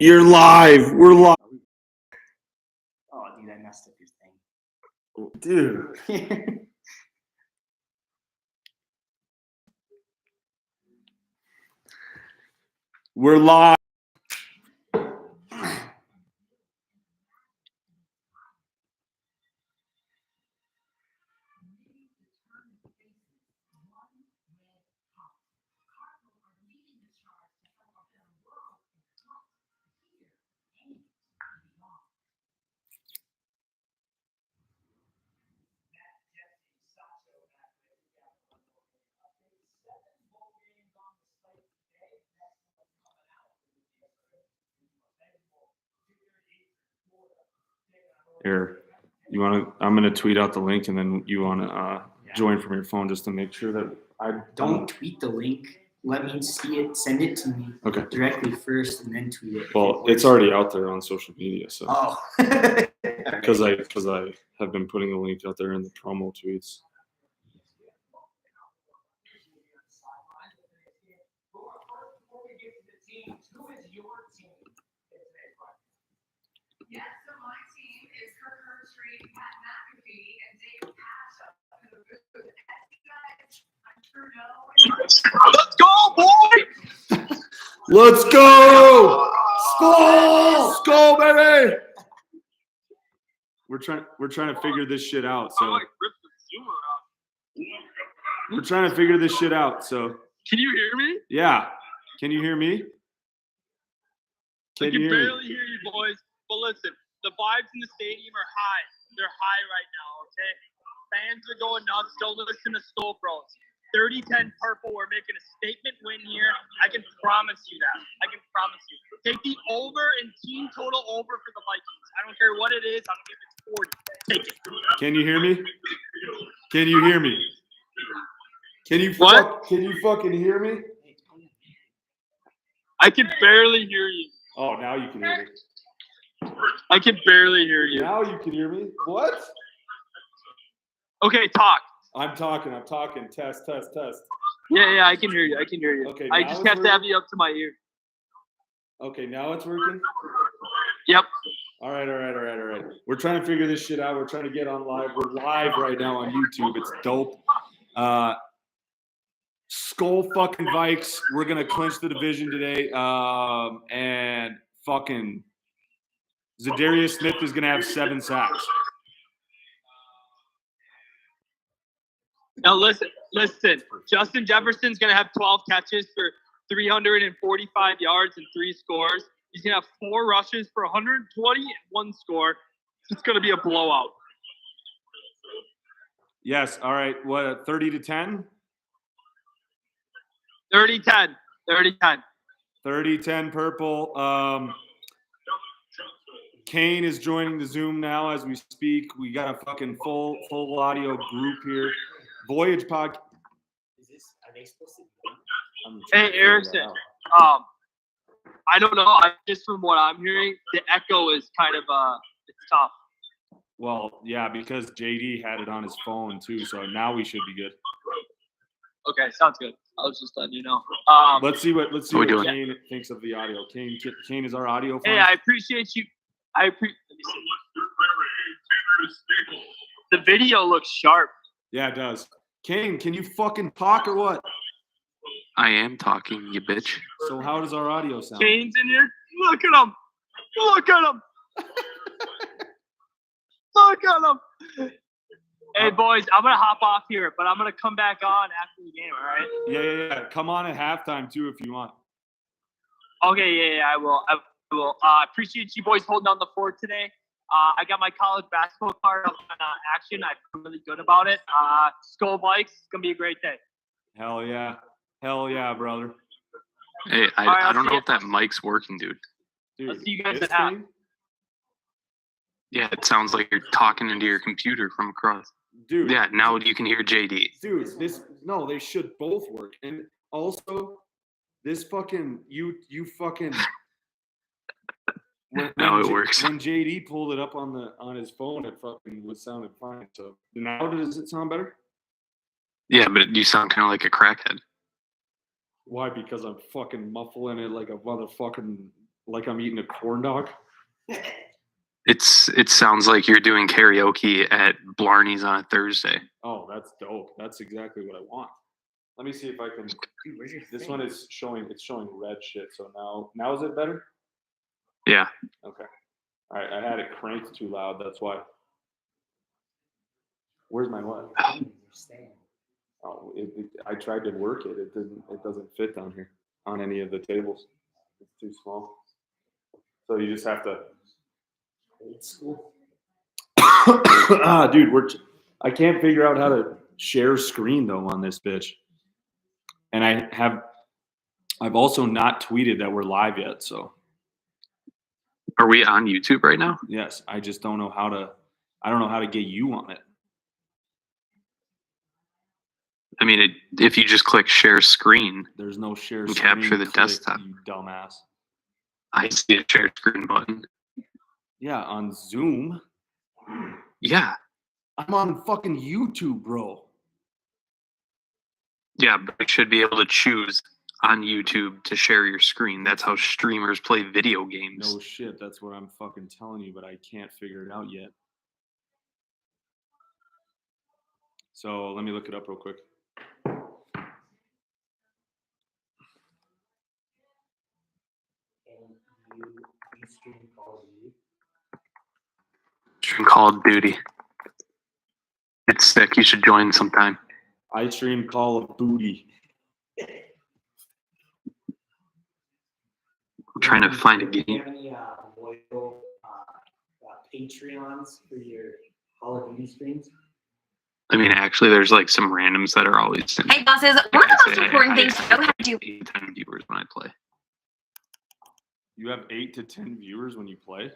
You're live. We're live. Oh, dude, I messed up your thing. Dude. We're live. Here, you want to? I'm gonna tweet out the link, and then you want to join from your phone just to make sure that I Don't tweet the link. Let me see it. Send it to me directly first, and then tweet it. Well, it's already out there on social media, so because right. I have been putting the link out there in the promo tweets. Yes, so my team is Kirk Herbstreit, Pat McAfee, and Dave Pasch up in the booth. As you guys, I'm sure know. Let's go, boy! Let's go! Skull! Skull, baby! We're trying to figure this shit out. So we're trying to figure this shit out. So can you hear me? Yeah. Can you hear me? I can barely hear you, boys. But listen, the vibes in the stadium are high. They're high right now, okay? Fans are going nuts. Don't listen to Skull Bros. 30-10 purple. We're making a statement win here. I can promise you that. I can promise you. Take the over and team total over for the Vikings. I don't care what it is. I don't care if it's 40. Take it. Can you hear me? Can you hear me? Can you Can you fucking hear me? I can barely hear you. Oh, now you can hear me. I can barely hear you. Now you can hear me. What? Okay, talk. I'm talking. Test. Yeah, I can hear you. Okay. I just have to have you up to my ear. Okay, now it's working? Yep. All right. We're trying to figure this shit out. We're trying to get on live. We're live right now on YouTube. It's dope. Skull fucking Vikes. We're going to clinch the division today. And fucking Zadarius Smith is going to have 7 sacks. Now listen. Justin Jefferson's going to have 12 catches for 345 yards and 3 scores. He's going to have 4 rushes for 120 and 1 score. It's going to be a blowout. Yes. All right. What, 30-10? 30-10. 30-10 purple. Kane is joining the Zoom now as we speak. We got a fucking full audio group here. Voyage podcast. Are they supposed to? Hey, Erickson. I don't know. Just from what I'm hearing, the echo is kind of it's tough. Well, yeah, because JD had it on his phone too, so now we should be good. Okay, sounds good. I was just letting you know. Let's see what Kane thinks of the audio. Kane is our audio. Hey, I appreciate you. The video looks sharp. Yeah, it does. Kane, can you fucking talk or what? I am talking, you bitch. So how does our audio sound? Kane's in here. Look at him. Look at him. Hey, boys, I'm going to hop off here, but I'm going to come back on after the game, all right? Yeah. Come on at halftime, too, if you want. Okay, yeah, I will. I appreciate you boys holding down the fort today. I got my college basketball card up on action. I feel really good about it. Skull Bikes, it's going to be a great day. Hell yeah, brother. Hey, I don't know if that mic's working, dude. I'll see you guys at half. Yeah, it sounds like you're talking into your computer from across. Dude. Yeah, now you can hear JD. Dude, they should both work. And also, this fucking, you fucking. Now it works. When JD pulled it up on his phone, it fucking sounded fine. So now does it sound better? Yeah, but you sound kind of like a crackhead. Why? Because I'm fucking muffling it like a motherfucking Like I'm eating a corn dog. It sounds like you're doing karaoke at Blarney's on a Thursday. Oh, that's dope. That's exactly what I want. Let me see if I can. Dude, where's your This thing? one is showing. It's showing red shit. So now is it better? Yeah. Okay. All right. I had it cranked too loud. That's why. Where's my what? Oh, I tried to work it. It didn't. It doesn't fit down here on any of the tables. It's too small. So you just have to. Old school. Dude, I can't figure out how to share screen though on this bitch. And I've also not tweeted that we're live yet. So Are we on YouTube right now? yes, I just don't know how to. I don't know how to get you on it. I mean, if you just click share screen, There's no share and screen. capture the click, desktop. You dumbass. I see a share screen button. Yeah, on Zoom. Yeah. I'm on fucking YouTube, bro. Yeah, but you should be able to choose on YouTube to share your screen. That's how streamers play video games. No shit, that's what I'm fucking telling you, but I can't figure it out yet. So let me look it up real quick. You stream Call of Duty? Stream Call of Duty. It's sick. You should join sometime. I stream Call of Booty. I'm trying to find a Do you game. have any loyal Patreons for your Call of Duty streams? I mean, actually, there's like some randoms that are always. Hey bosses, one of the most important things to know how to do. 8 to 10 viewers when I play. You have 8 to 10 viewers when you play? Are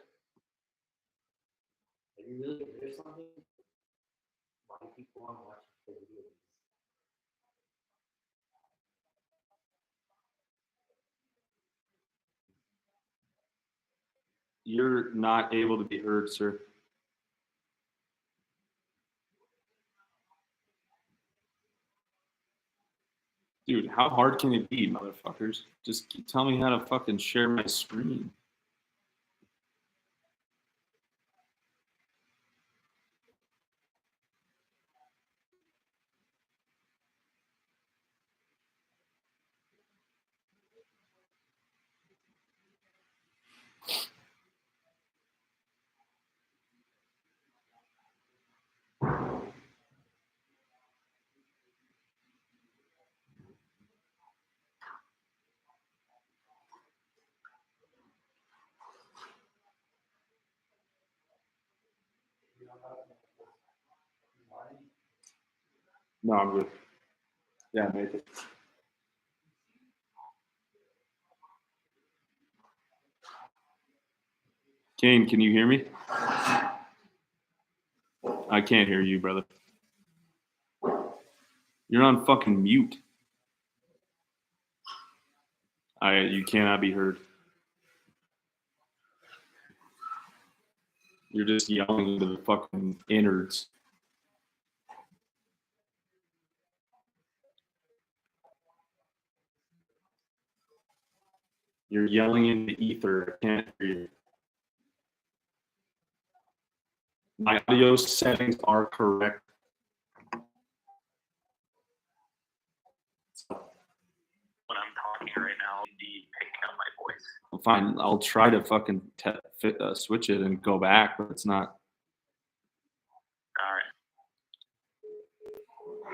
you really good or something? Why do people want to watch your videos? You're not able to be heard, sir. Dude, how hard can it be, motherfuckers? Just tell me how to fucking share my screen. No, I'm good. Yeah, make it. Kane, can you hear me? I can't hear you, brother. You're on fucking mute. You cannot be heard. You're just yelling into the fucking innards. You're yelling in the ether. I can't hear you. My audio settings are correct. When I'm talking right now, be picking up my voice. Fine, I'll try to fucking switch it and go back, but it's not. All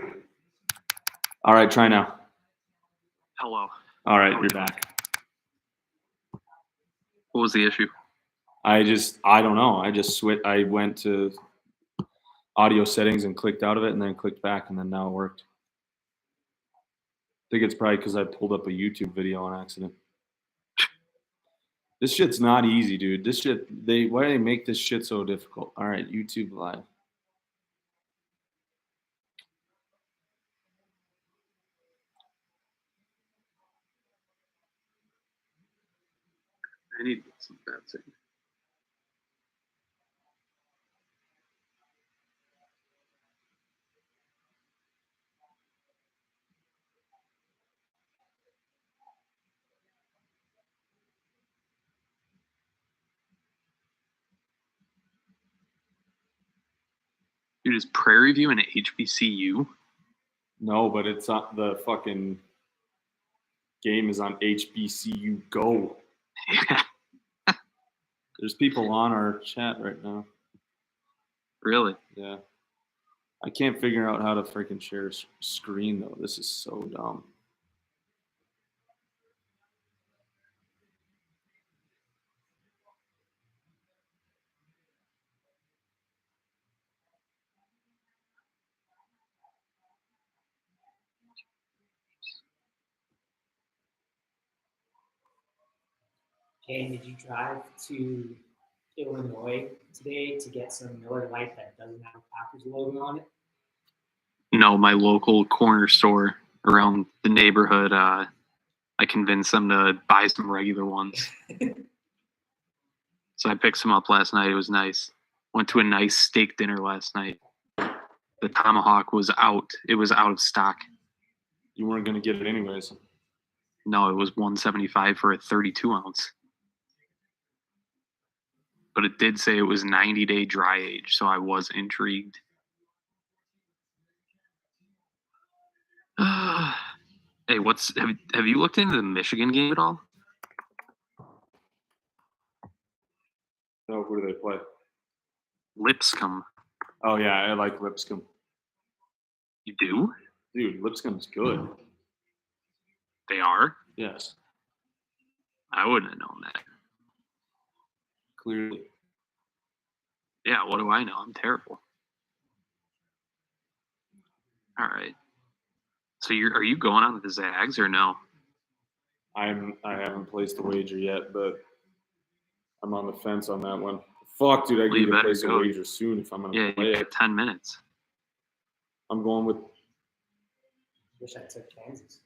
right. All right, try now. Hello. All right, you're back. What was the issue? I don't know. I went to audio settings and clicked out of it and then clicked back and then now it worked. I think it's probably because I pulled up a YouTube video on accident. This shit's not easy, dude. Why do they make this shit so difficult? All right, YouTube Live. I need some bad signal. Dude, is Prairie View an HBCU? No, but it's on the fucking game is on HBCU Go. Yeah. There's people on our chat right now. Really? Yeah. I can't figure out how to freaking share screen though. This is so dumb. Okay, and did you drive to Illinois today to get some Miller Lite that doesn't have a Packers logo on it? No, my local corner store around the neighborhood, I convinced them to buy some regular ones. So I picked some up last night. It was nice. Went to a nice steak dinner last night. The tomahawk was out. It was out of stock. You weren't gonna get it anyways. No, it was $175 for a 32 ounce. But it did say it was 90-day dry age, so I was intrigued. Hey, have you looked into the Michigan game at all? No, who do they play? Lipscomb. Oh yeah, I like Lipscomb. You do? Dude, Lipscomb's good. They are? Yes. I wouldn't have known that. Clearly. Yeah, what do I know? I'm terrible. All right. So are you going on to the Zags or no? I haven't placed a wager yet, but I'm on the fence on that one. Fuck, dude, I Well, you need to better place a go. wager soon if I'm gonna Yeah, play you it. got 10 minutes. I'm going with Wish I took Kansas.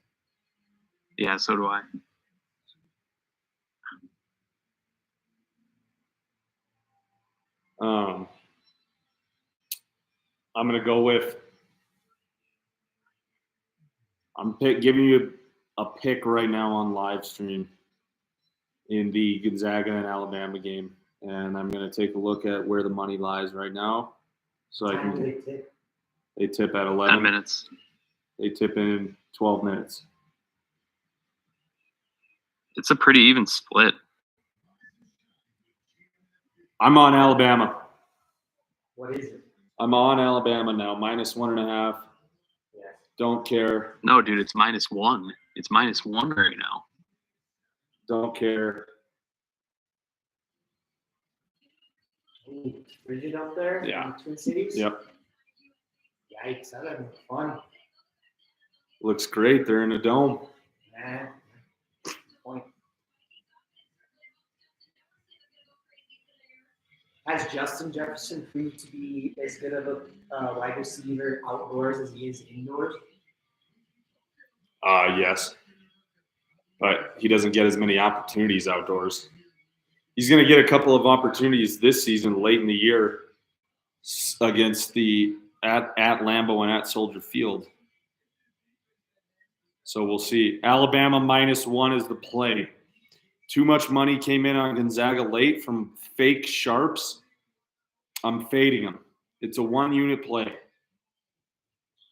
Yeah, so do I. I'm gonna go with giving you a pick right now on live stream in the Gonzaga and Alabama game, and I'm gonna take a look at where the money lies right now, so I Time do can. they tip? They tip at 11 10 minutes. They tip in 12 minutes. It's a pretty even split. I'm on Alabama. What is it? I'm on Alabama now, -1.5. Yeah. Don't care. No, dude, it's -1. It's -1 right now. Don't care. Ooh, frigid up there Yeah. in the Twin Cities? Yep. Yikes, that'd have been fun. Looks great. They're in a dome. Nah. Point. Has Justin Jefferson proved to be as good of a wide receiver outdoors as he is indoors? Yes. But he doesn't get as many opportunities outdoors. He's going to get a couple of opportunities this season, late in the year, against at Lambeau and at Soldier Field. So we'll see. Alabama -1 is the play. Too much money came in on Gonzaga late from fake sharps. I'm fading them. It's a 1-unit play.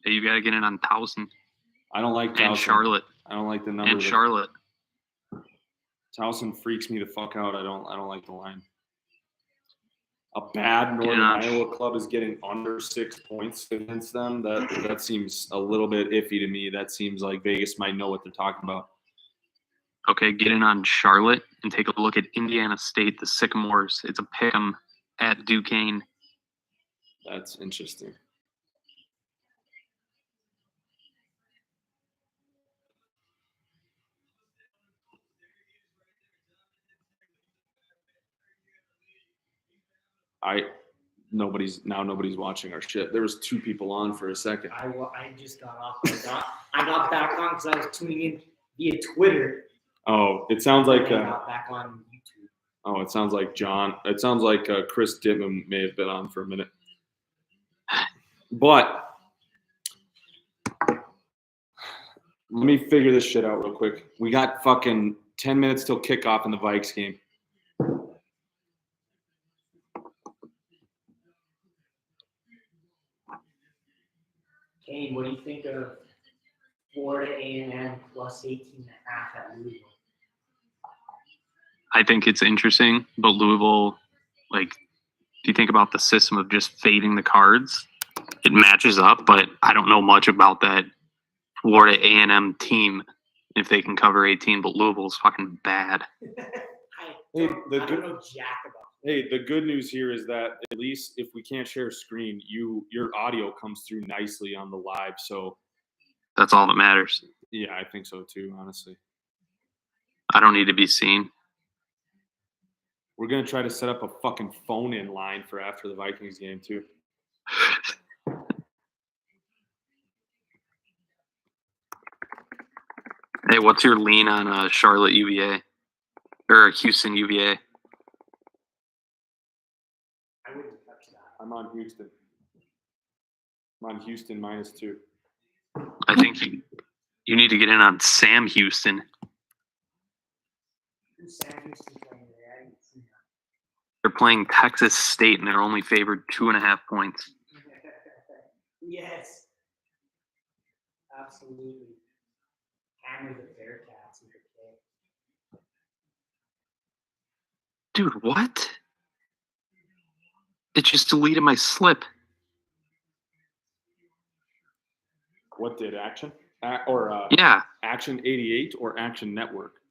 Hey, you got to get in on Towson I don't like Towson. and Charlotte I don't like the number. and Charlotte. Towson freaks me the fuck out. I don't like the line. A bad Northern Yeah. Iowa club is getting under 6 points against them. That seems a little bit iffy to me. That seems like Vegas might know what they're talking about. Okay, get in on Charlotte and take a look at Indiana State, the Sycamores. It's a pick'em at Duquesne. That's interesting. Nobody's watching our shit. There was 2 people on for a second. I just got off. I got back on because I was tuning in via Twitter. Oh, it sounds like. I got back on YouTube. Oh, it sounds like John. It sounds like Chris Dittman may have been on for a minute. But let me figure this shit out real quick. We got fucking 10 minutes till kickoff in the Vikes game. Kane, what do you think of Florida A&M plus 18.5 at Louisville? I think it's interesting, but Louisville, like, if you think about the system of just fading the cards, it matches up, but I don't know much about that Florida A&M team if they can cover 18, but Louisville's fucking bad. Hey, I don't know jack about Hey, the good news here is that at least if we can't share a screen, your audio comes through nicely on the live. So That's all that matters. yeah, I think so too, honestly. I don't need to be seen. We're gonna try to set up a fucking phone in line for after the Vikings game too. Hey, what's your lean on Charlotte UVA or Houston UVA? I wouldn't touch that. I'm on Houston. I'm on Houston -2. I think you need to get in on Sam Houston. Who's Sam Houston playing today? I haven't seen They're playing Texas State, and they're only favored 2.5 points. that. Yes. Absolutely. Hammer the Bearcats with the K. Dude, what? It just deleted my slip. What did Action? Yeah, Action 88 or Action Network?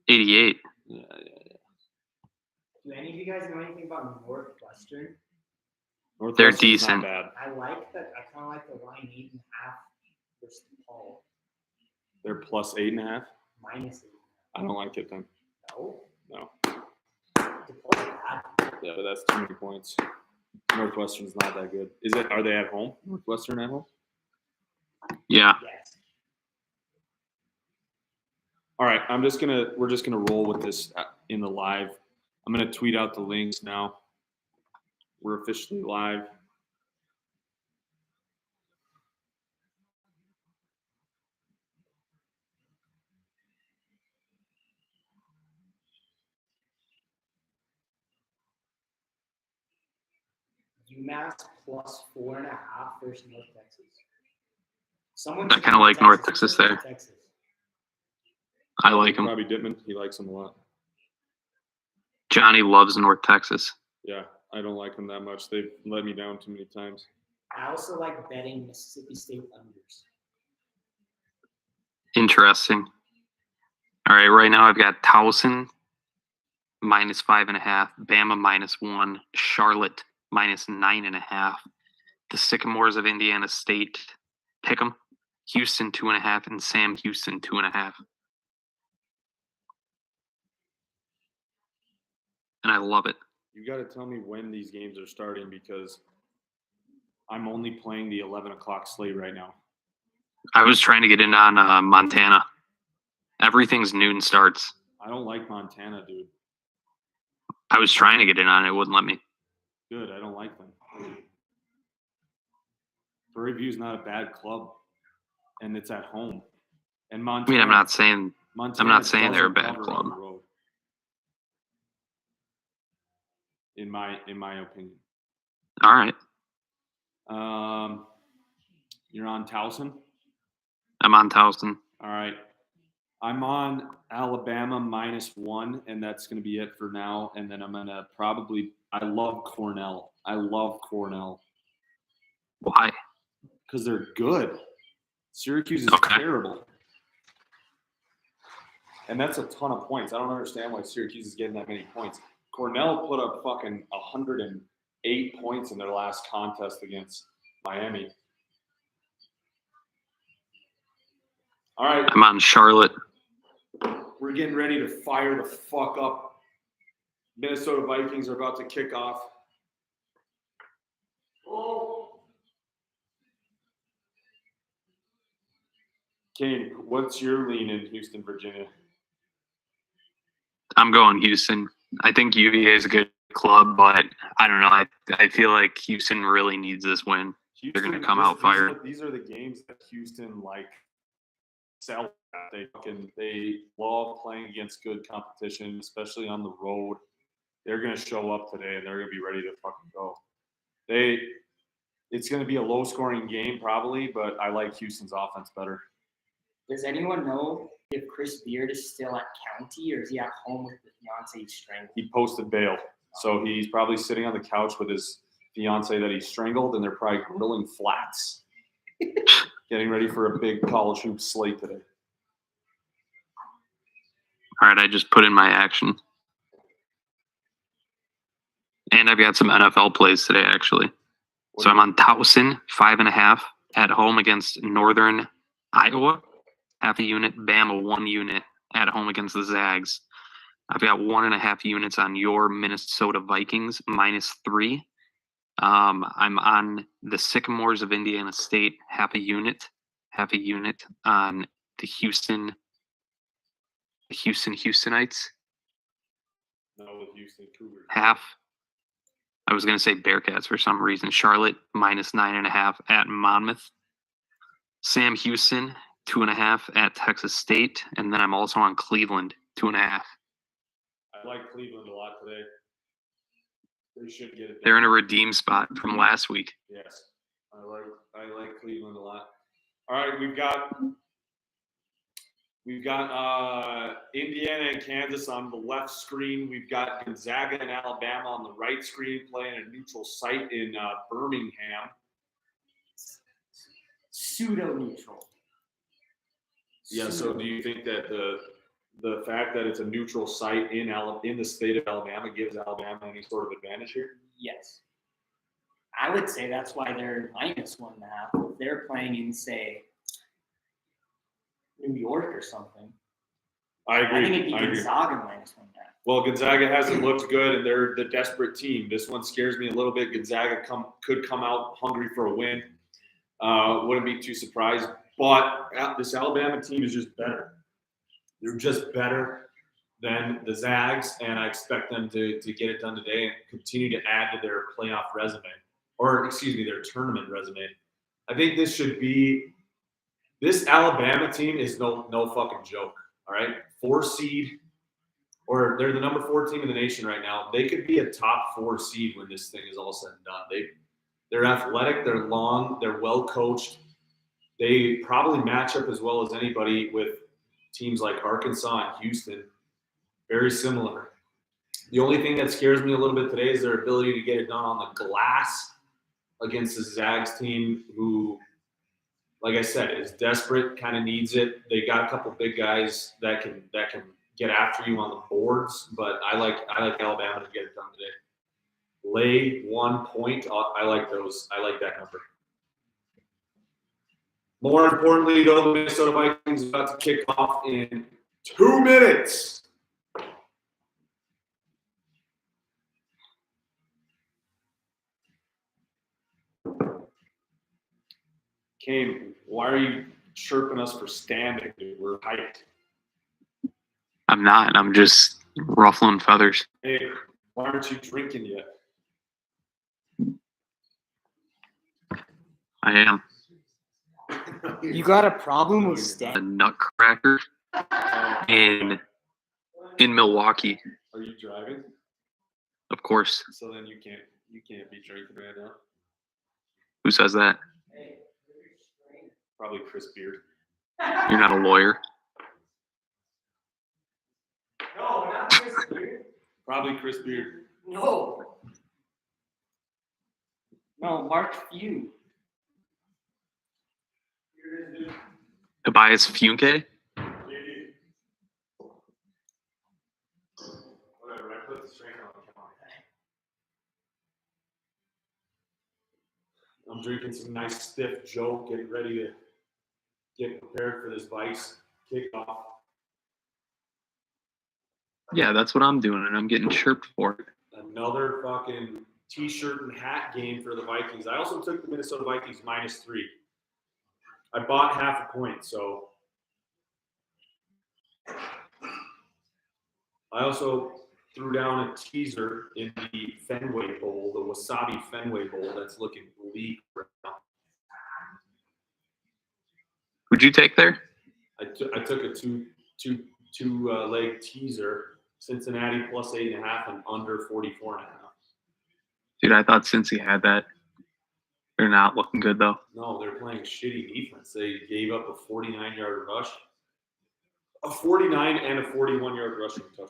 88. Yeah. Do any of you guys know anything about Northwestern? Northwestern's decent. Not bad. I like that. I kind of like the line 8.5 versus Paul They're plus 8.5. minus 8. I don't like it then. No. No. DePaul's bad. Yeah, but that's too many points. Northwestern's not that good. Are they at home? Northwestern at home? Yeah. Yes. All right, we're just gonna roll with this in the live. I'm gonna tweet out the links now. We're officially live. UMass plus 4.5 versus North Texas. I kinda like North Texas there. Texas. I like him. Probably Dittman. He likes him a lot. Johnny loves North Texas. Yeah, I don't like him that much. They've let me down too many times. I also like betting Mississippi State unders. Interesting. All right, right now I've got Towson minus 5.5, Bama -1, Charlotte minus 9.5, the Sycamores of Indiana State, pick 'em, Houston 2.5, and Sam Houston 2.5. And I love it. You got to tell me when these games are starting because I'm only playing the 11 o'clock slate right now. I was trying to get in on Montana. Everything's noon starts. I don't like Montana, dude. I was trying to get in on it. It wouldn't let me. Good. I don't like them. Prairie View's not a bad club, and it's at home. And Montana. I mean, I'm not saying they're a doesn't bad cover club. on the road, in my opinion. All right. You're on Towson? I'm on Towson. All right. I'm on Alabama -1, and that's going to be it for now. And then I'm going to I love Cornell. Why? Because they're good. Syracuse is Okay. terrible. And that's a ton of points. I don't understand why Syracuse is getting that many points. Cornell put up fucking 108 points in their last contest against Miami. All right. I'm on Charlotte. We're getting ready to fire the fuck up. Minnesota Vikings are about to kick off. Oh. Kane, what's your lean in Houston, Virginia? I'm going Houston. I think UVA is a good club, but I don't know. I feel like Houston really needs this win. They're going to come out fired. These are the games that Houston sell at. They love playing against good competition, especially on the road. They're going to show up today and they're going to be ready to fucking go. It's going to be a low-scoring game probably, but I like Houston's offense better. Does anyone know if Chris Beard is still at County or is he at home with the fiance he's strangled? He posted bail, so he's probably sitting on the couch with his fiance that he strangled, and they're probably grilling flats, getting ready for a big college hoop slate today. All right, I just put in my action. And I've got some NFL plays today, actually. So I'm on Towson, 5.5 at home against Northern Iowa, half a unit. Bama, 1 unit at home against the Zags. I've got 1.5 units on your Minnesota Vikings, -3. I'm on the Sycamores of Indiana State, half a unit on the Houstonites, No, with Houston Cougars. half. I was going to say Bearcats for some reason. Charlotte, -9.5 at Monmouth. Sam Houston, 2.5 at Texas State. And then I'm also on Cleveland, 2.5. I like Cleveland a lot today. They should get it. They're in a redeem spot from last week. Yes, I like Cleveland a lot. All right, we've got Indiana and Kansas on the left screen. We've got Gonzaga and Alabama on the right screen, playing a neutral site in Birmingham. Pseudo-neutral. Yeah. So, do you think that the fact that it's a neutral site in the state of Alabama gives Alabama any sort of advantage here? Yes. I would say that's why they're -1.5. If they're playing in, say, New York or something. I agree. I think it'd be Gonzaga -1.5. Well, Gonzaga hasn't looked good, and they're the desperate team. This one scares me a little bit. Gonzaga could come out hungry for a win. Wouldn't be too surprised. But this Alabama team is just better. They're just better than the Zags, and I expect them to get it done today and continue to add to their playoff resume, their tournament resume. I think this Alabama team is no fucking joke. All right, 4 seed, or they're the number 4 team in the nation right now. They could be a top 4 seed when this thing is all said and done. They're athletic, they're long, they're well coached. They probably match up as well as anybody with teams like Arkansas and Houston. Very similar. The only thing that scares me a little bit today is their ability to get it done on the glass against the Zags team, who, like I said, is desperate, kind of needs it. They got a couple big guys that can get after you on the boards, but I like Alabama to get it done today. Lay 1 point. I like those. I like that number. More importantly, though, the Minnesota Vikings are about to kick off in 2 minutes. Kane, why are you chirping us for standing, dude? We're hyped. I'm not. I'm just ruffling feathers. Hey, why aren't you drinking yet? I am. You got a problem with A Stan? nutcracker in Milwaukee, Are you driving? of course. So then you can't be drinking right now. Who says that? Probably Chris Beard. You're not a lawyer. No, not Chris Beard. Probably Chris Beard. No. No, Mark Few. Tobias Funke? Whatever, I put the strain on. Come on. I'm drinking some nice stiff Joe, getting ready to get prepared for this Vikes kickoff. Yeah, that's what I'm doing, and I'm getting chirped for it. Another fucking t-shirt and hat game for the Vikings. I also took the Minnesota Vikings -3. I bought half a point, so I also threw down a teaser in the Fenway Bowl, the Wasabi Fenway Bowl that's looking bleak right now. Who'd you take there? I took a two leg teaser, Cincinnati +8.5 and under 44.5. Dude, I thought Cincy had that. They're not looking good though. No, they're playing shitty defense. They gave up a 49-yard rush, a 49 and a 41-yard rushing touchdown.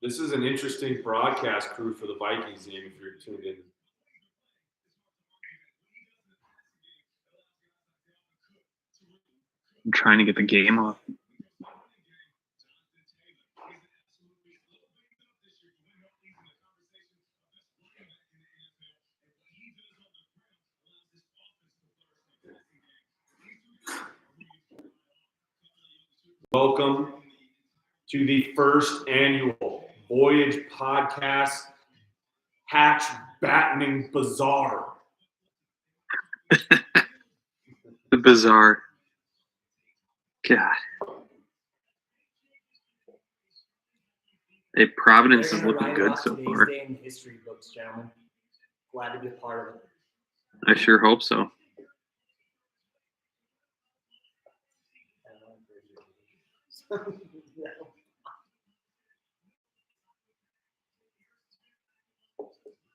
This is an interesting broadcast crew for the Vikings game if you're tuned in. I'm trying to get the game up. Welcome to the first annual Voyage podcast Hatch Battening Bazaar. The bizarre. God. Hey, Providence They're is gonna looking write good off so today's far. day in the history books, gentlemen. Glad to be a part of it. I sure hope so.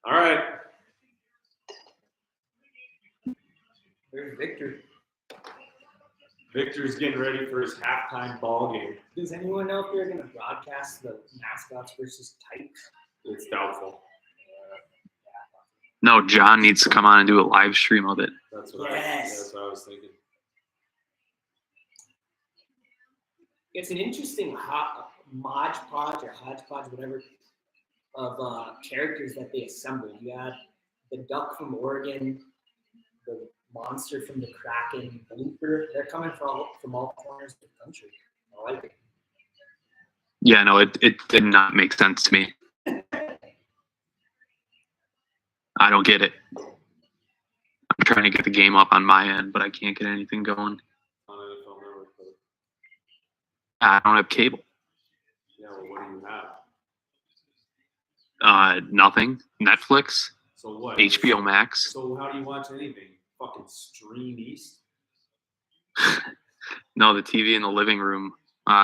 All right. There's Victor. Victor's getting ready for his halftime ball game. Does anyone know if they're going to broadcast the mascots versus Titans? It's doubtful. No, John needs to come on and do a live stream of it. That's what, that's what I was thinking. It's an interesting hodgepodge, whatever, of characters that they assembled. You had the duck from Oregon, the monster from the Kraken, Blooper. They're coming from all corners of the country. I like it. Yeah, no, it did not make sense to me. I don't get it. I'm trying to get the game up on my end, but I can't get anything going. I don't have cable. Yeah, well, what do you have? Nothing. Netflix, So what? HBO Max. So how do you watch anything? Fucking Stream East? No, the TV in the living room.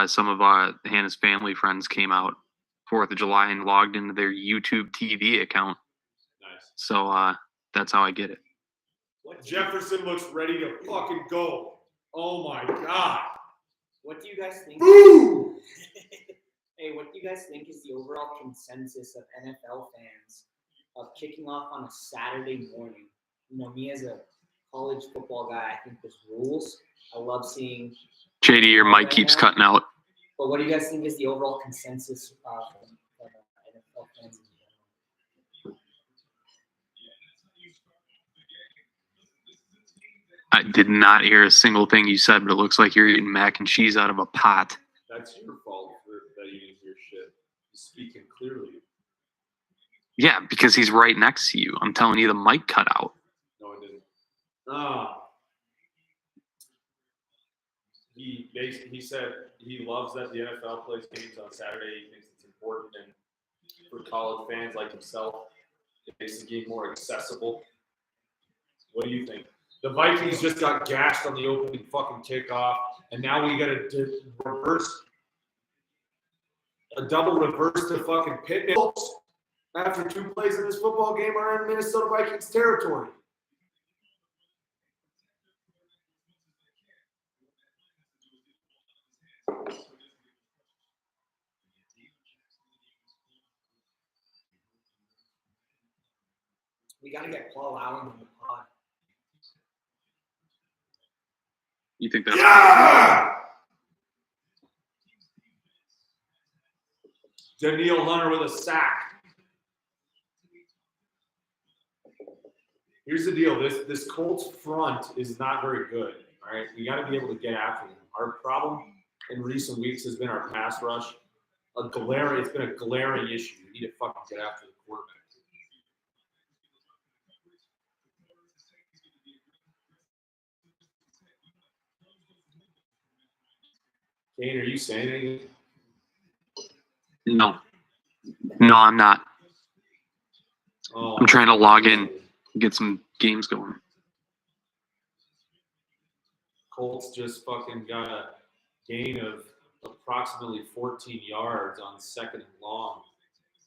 Some of Hannah's family friends came out 4th of July and logged into their YouTube TV account. Nice. So that's how I get it. Jefferson looks ready to fucking go. Oh my God. What do you guys think? Boo! Hey, what do you guys think is the overall consensus of NFL fans of kicking off on a Saturday morning? You know, me as a college football guy, I think there's rules. I love seeing. JD, your mic keeps cutting out. But what do you guys think is the overall consensus of NFL fans in general? I did not hear a single thing you said, but it looks like you're eating mac and cheese out of a pot. That's your fault that you didn't hear shit. He's speaking clearly. Yeah, because he's right next to you. I'm telling you, the mic cut out. No, it didn't. He said he loves that the NFL plays games on Saturday. He thinks it's important, and for college fans like himself, it makes the game more accessible. What do you think? The Vikings just got gashed on the opening fucking kickoff, and now we got to double reverse to fucking Pitt. After 2 plays in this football game are in Minnesota Vikings territory. We got to get Paul Allen on the pod. You think that's Yeah! Daniil Hunter with a sack. Here's the deal. This Colts front is not very good. All right, we got to be able to get after them. Our problem in recent weeks has been our pass rush. It's been a glaring issue. We need to fucking get after the quarterback. Kane, are you saying anything? No, I'm not. Oh, I'm trying to log in and get some games going. Colts just fucking got a gain of approximately 14 yards on 2nd and long.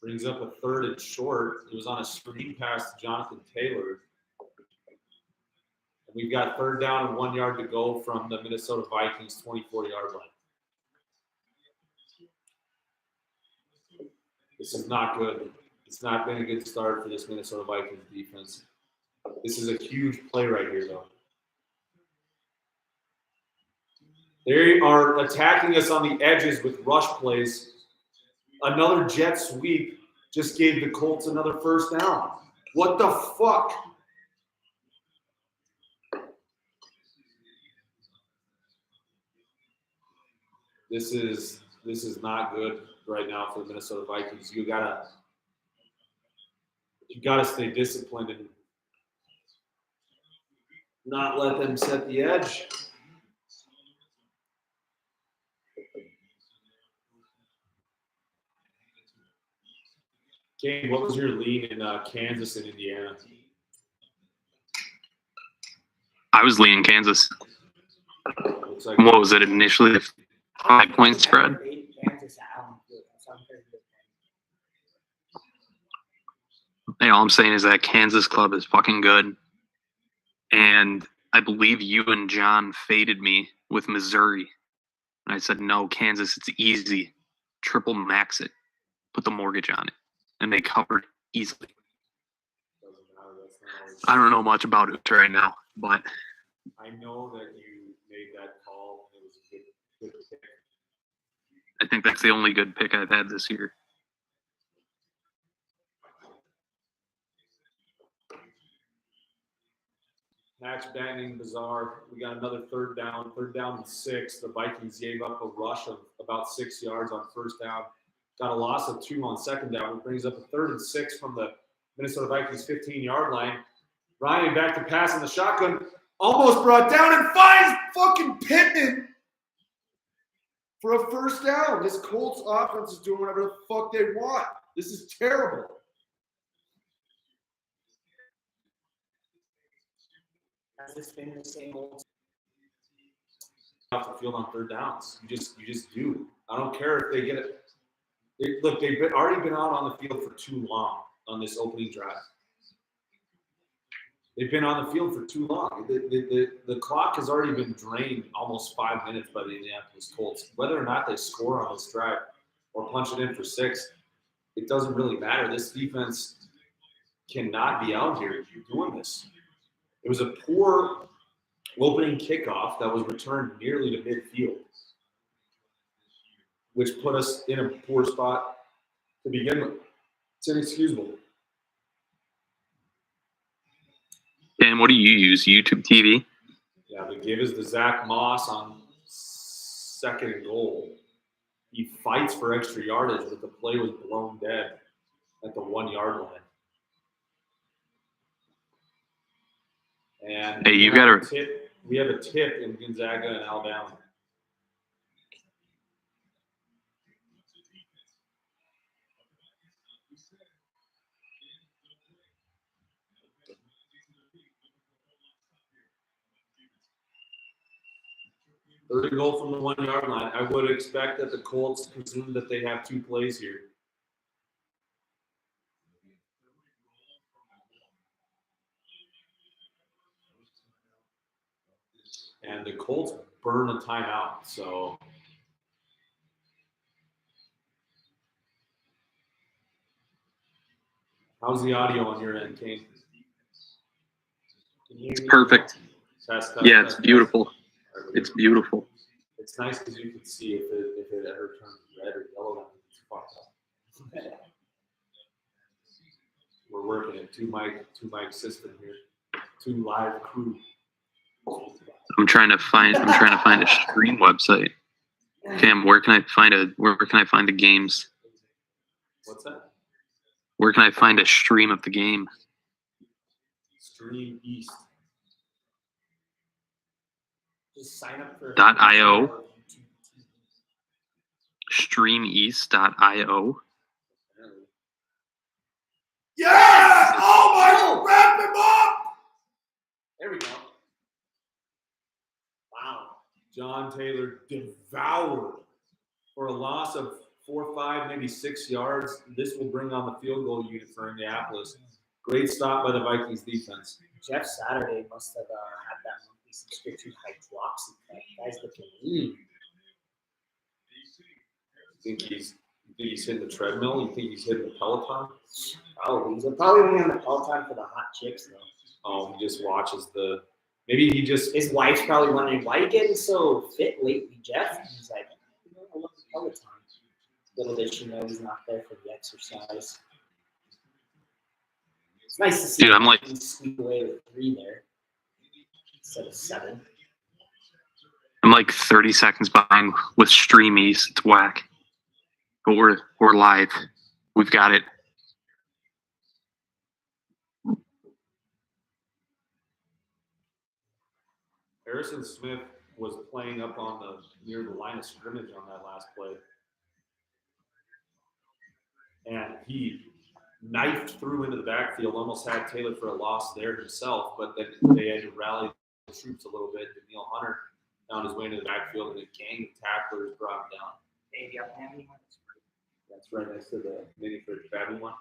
Brings up a 3rd and short. It was on a screen pass to Jonathan Taylor. And we've got 3rd down and 1 yard to go from the Minnesota Vikings 24-yard line. This is not good. It's not been a good start for this Minnesota Vikings defense. This is a huge play right here, though. They are attacking us on the edges with rush plays. Another jet sweep just gave the Colts another 1st down. What the fuck? This is not good right now for the Minnesota Vikings. You gotta stay disciplined and not let them set the edge. Kane, what was your lead in Kansas and Indiana? I was leaning Kansas. Looks like What was it initially? A 5-point spread? Hey, all I'm saying is that Kansas club is fucking good. And I believe you and John faded me with Missouri. And I said, no, Kansas, it's easy. Triple max it. Put the mortgage on it. And they covered easily. I don't know much about it right now, but I know that you made that call. It was a good pick. I think that's the only good pick I've had this year. Match banging, bizarre. We got another 3rd down and 6. The Vikings gave up a rush of about 6 yards on 1st down. Got a loss of 2 on 2nd down. It brings up a 3rd and 6 from the Minnesota Vikings 15-yard line. Ryan back to pass in the shotgun. Almost brought down and finds fucking Pittman for a 1st down. This Colts offense is doing whatever the fuck they want. This is terrible. Has this been the same old? Off the field on 3rd downs. You just do. I don't care if they get it. They've already been out on the field for too long on this opening drive. They've been on the field for too long. The clock has already been drained almost 5 minutes by the Indianapolis Colts. Whether or not they score on this drive or punch it in for 6, it doesn't really matter. This defense cannot be out here doing this. It was a poor opening kickoff that was returned nearly to midfield, which put us in a poor spot to begin with. It's inexcusable. Dan, what do you use? YouTube TV? Yeah, the give is the Zach Moss on 2nd and goal. He fights for extra yardage, but the play was blown dead at the 1-yard line. And Hey, you we have got a tip. We have a tip in Gonzaga and Alabama. Third and goal from the 1-yard line. I would expect that the Colts presume that they have 2 plays here. And the Colts burn a timeout. So how's the audio on your end, Kane? It's perfect. Test, Yeah, it's beautiful. It's beautiful. It's nice because you can see if it ever turns red or yellow, it's fucked up. We're working at two mic system here, 2 live crew. I'm trying to find a stream website. Cam, where can I find the games? What's that? Where can I find a stream of the game? Stream East. Just sign up for .io. Streameast.io. Yes! Oh my! Wrap him up! There we go. Wow. John Taylor devoured for a loss of 4, 5, maybe 6 yards. This will bring on the field goal unit for Indianapolis. Great stop by the Vikings defense. Jeff Saturday must have had that monthly subscription hydroxy cut. Guys looking lean. You think he's hitting the treadmill? You think he's hitting the Peloton? Probably. He's probably only on the Peloton for the hot chicks, though. Oh, he just watches the. Maybe he just. His wife's probably wondering, why are you getting so fit lately, Jeff? And he's like, I love the Peloton. Little did she know he's not there for the exercise. It's nice to see Dude, I'm like, squeak away with 3 there instead of 7. I'm like 30 seconds behind with streamies. It's whack. But we're live. We've got it. Harrison Smith was playing up on the near the line of scrimmage on that last play. And he knifed through into the backfield, almost had Taylor for a loss there himself, but then they had to rally the troops a little bit. Daniil Hunter found his way into the backfield, and the gang of tacklers brought him down. Maybe up Hammy one. That's right next to the mini for Babby one.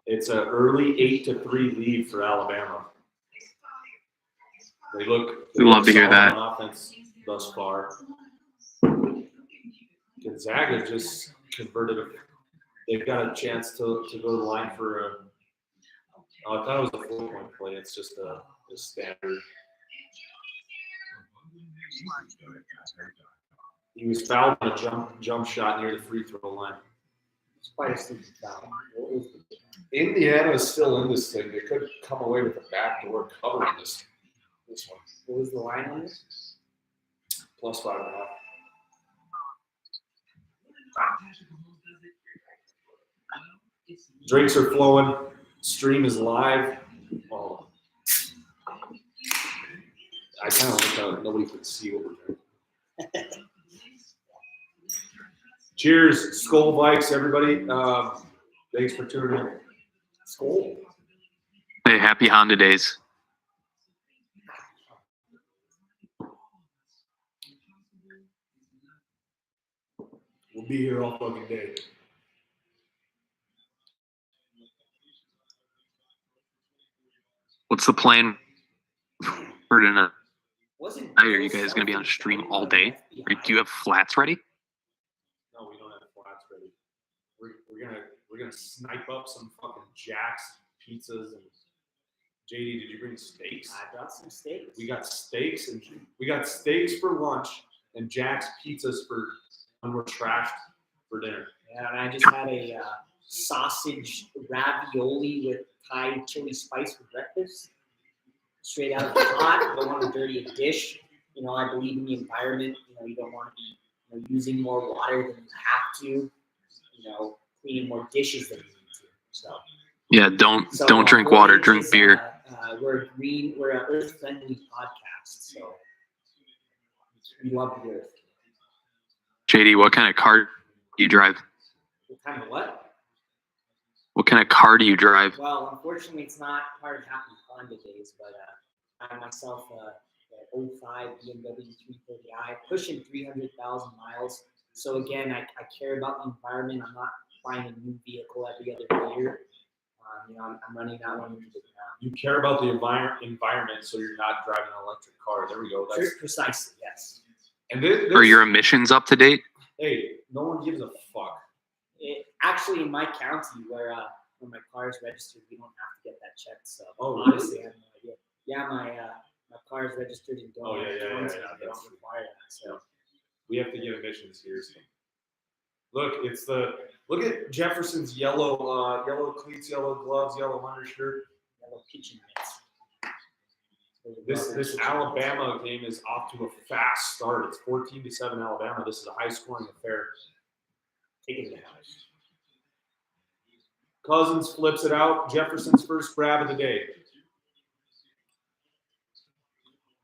It's an early 8-3 lead for Alabama. They look. We love to hear solid that. on offense thus far. Gonzaga just converted. They've got a chance to go to the line for a. Oh, I thought it was a 4-point play. It's just a standard. He was fouled on a jump shot near the free throw line. It's quite a stupid foul. Indiana is still in this thing. They could come away with a backdoor cover in this one. What was the line on this? +5.5. Drinks are flowing. Stream is live. Oh. I kind of like how nobody could see what we're doing. Cheers, Skol Vikes, everybody. Thanks for tuning in. Skol. Hey, happy Honda days. We'll be here all fucking day. What's the plan for tonight? Wasn't Are you guys going to be on stream all day? Or do you have flats ready? No, we don't have flats ready. We're gonna snipe up some fucking Jack's pizzas and JD. Did you bring steaks? I brought some steaks. We got steaks for lunch and Jack's pizzas for when we're trashed for dinner. Yeah, and I just had a sausage ravioli with Thai chili spice for breakfast. Straight out of the pot. Don't want to dirty a dish. You know, I believe in the environment. You know, you don't want to be using more water than you have to. You know, cleaning more dishes than you need to. So. Yeah, don't drink water, drink beer. We're an earth-friendly podcast, so we love the earth. JD, what kind of car do you drive? What kind of what? What kind of car do you drive? Well, unfortunately, it's not part of Happy Honda days, but I myself, an 05 BMW 330i, pushing 300,000 miles. So again, I care about the environment. I'm not buying a new vehicle every other year. I'm running that one into the ground. You care about the environment, so you're not driving an electric car. There we go. That's precisely, yes. And this, Are your emissions up to date? Hey, no one gives a fuck. Actually, in my county, where when my car is registered, we don't have to get that checked. So Really? honestly, I have no idea. Yeah, my car is registered in Dover County. They don't require that. So we have to get emissions here. So. Look at Jefferson's yellow cleats, yellow gloves, yellow undershirt. little pitching mitts. This Alabama game is off to a fast start. It's 14-7 Alabama. This is a high-scoring affair. Taking it out. Cousins flips it out. Jefferson's first grab of the day.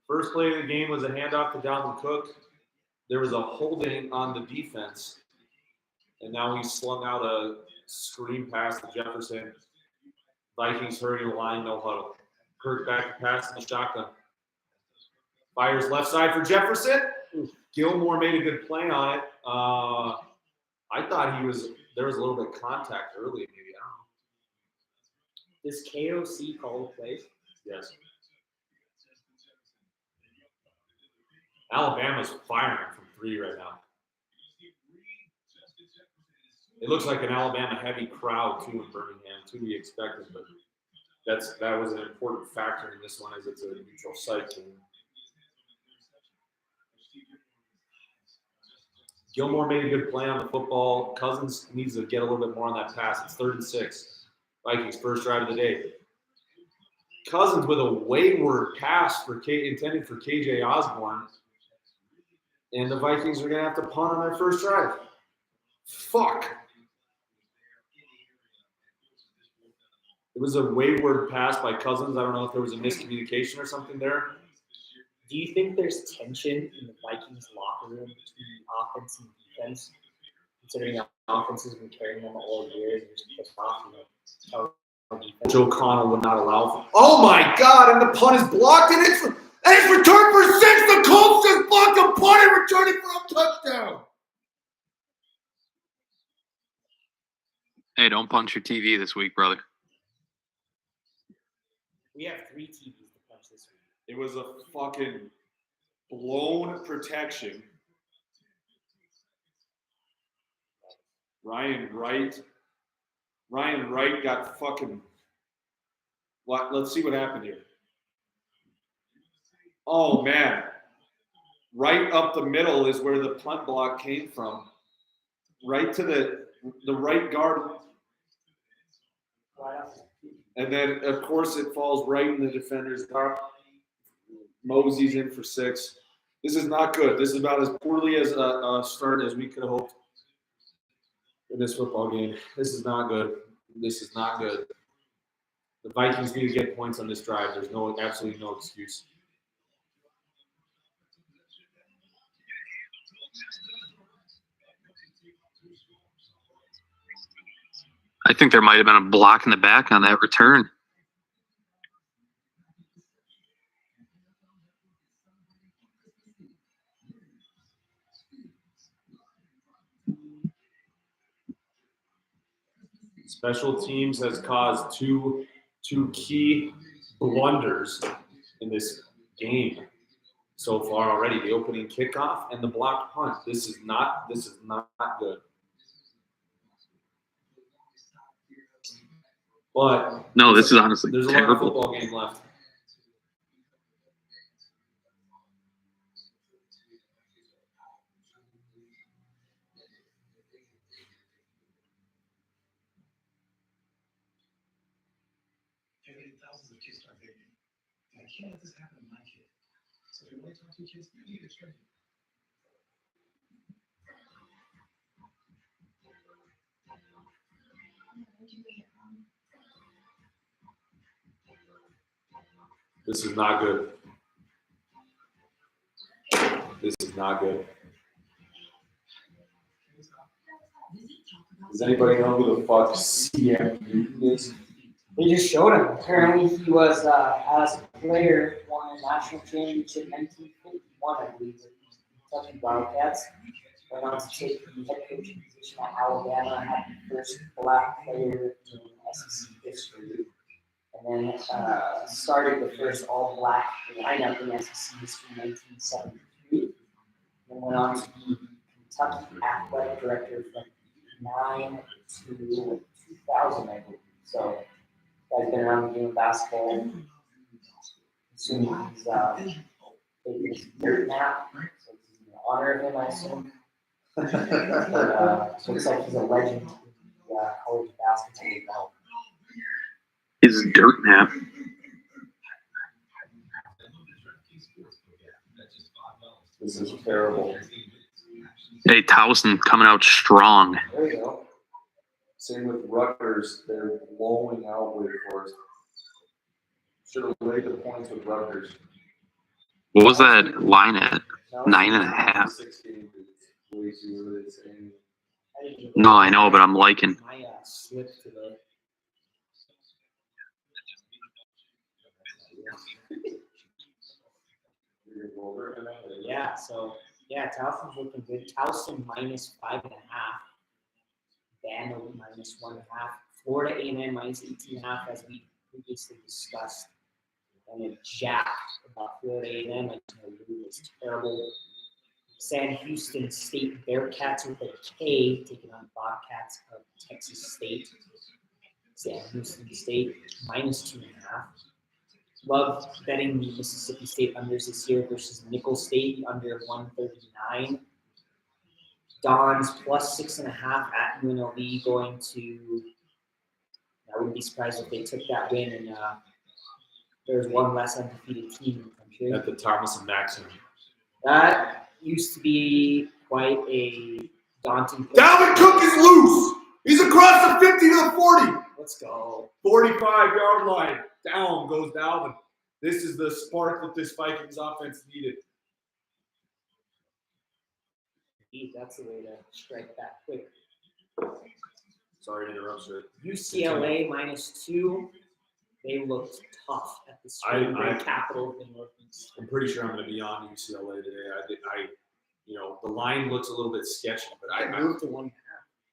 First play of the game was a handoff to Dalvin Cook. There was a holding on the defense. And now he slung out a screen pass to Jefferson. Vikings hurry to the line, no huddle. Kirk back to pass in the shotgun. Fires left side for Jefferson. Gilmore made a good play on it. I thought there was a little bit of contact early, maybe. I don't know. Does KOC call the plays? Yes. Alabama's firing from 3 right now. It looks like an Alabama-heavy crowd, too, in Birmingham, to be expected, but that was an important factor in this one as it's a neutral site game. Gilmore made a good play on the football. Cousins needs to get a little bit more on that pass. It's 3rd and 6. Vikings first drive of the day. Cousins with a wayward pass intended for KJ Osborne. And the Vikings are going to have to punt on their first drive. Fuck. It was a wayward pass by Cousins. I don't know if there was a miscommunication or something there. Do you think there's tension in the Vikings locker room between offense and defense? Considering the offense has been carrying them all year, and just pissed off, Joe Connell would not allow for. Oh my God! And the punt is blocked, and it's returned for 6. The Colts just blocked a punt and returned it for a touchdown. Hey, don't punch your TV this week, brother. We have 3 TVs to punch this week. It was a fucking blown protection. Ryan Wright got fucking. What? Let's see what happened here. Oh man, right up the middle is where the punt block came from. Right to the right guard. And then, of course, it falls right in the defender's top. Mosey's in for 6. This is not good. This is about as poorly as a start as we could have hoped in this football game. This is not good. This is not good. The Vikings need to get points on this drive. There's absolutely no excuse. I think there might have been a block in the back on that return. Special teams has caused two key blunders in this game so far already. The opening kickoff and the blocked punt. This is not good. But no, this is honestly there's terrible. A lot of football game left. Thousands of kids start thinking, I can't let this happen to my kid. So if you want to talk to your kids, you need to train. This is not good. This is not good. Does anybody know who the fuck CM Newton is? They just showed him. Apparently, he was, as a player, won a national championship in 1951, I believe, with the Kentucky Wildcats. Went on to take the head coaching position at Alabama, had the first black player in SEC history, and then started the first all-black lineup in SEC history in 1973, and went on to be Kentucky athletic director from 9 to 2000, I believe. So, guy's been around the game of basketball. Assuming he's taking his dirt nap, so this is in honor of him, I assume. Looks like he's a legend in the college basketball now. His dirt nap. This is terrible. Hey, Towson coming out strong. There you go. Same with Rutgers. They're blowing out Wake Forest. Should have laid the points with Rutgers. What was that line at? 9.5. 16 is way too early to say anything. No, I know, but I'm liking. My slip today. Yeah, so yeah, Towson's looking good. Towson minus 5.5. Bama minus 1.5. Florida A&M minus 18.5, as we previously discussed. And it jacked about Florida A&M. It's terrible. San Houston State Bearcats with a K taking on Bobcats of Texas State. San Houston State minus 2.5. Love betting the Mississippi State unders this year versus Nicholls State under 139. Dons plus 6.5 at UNLV going to. I wouldn't be surprised if they took that win and there's one less undefeated team in the country. At the Thomas and Mack. That used to be quite a daunting. Dalvin Cook is loose. He's across the 50 to the 40. Let's go. 45-yard line. Down goes Dalvin. This is the spark that this Vikings offense needed. That's the way to strike that quick. Sorry to interrupt, sir. UCLA minus 2. They looked tough at the spring break capital of the Northeast. I'm pretty sure I'm going to be on UCLA today. The line looks a little bit sketchy, but I moved to 1.5.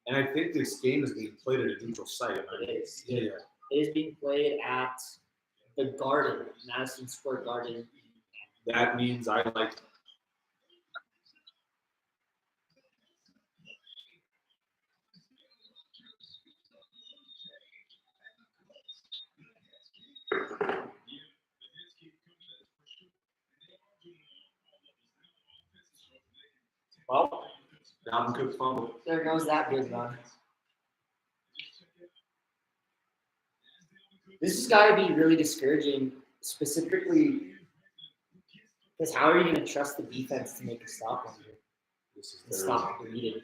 And I think this game is being played at a neutral site. It is. Yeah. It is being played at the Garden, Madison Square Garden. That means I like. Well, Dalvin Cook fumble. there goes that good run. This has got to be really discouraging, specifically because how are you going to trust the defense to make a stop on you? To stop the leading.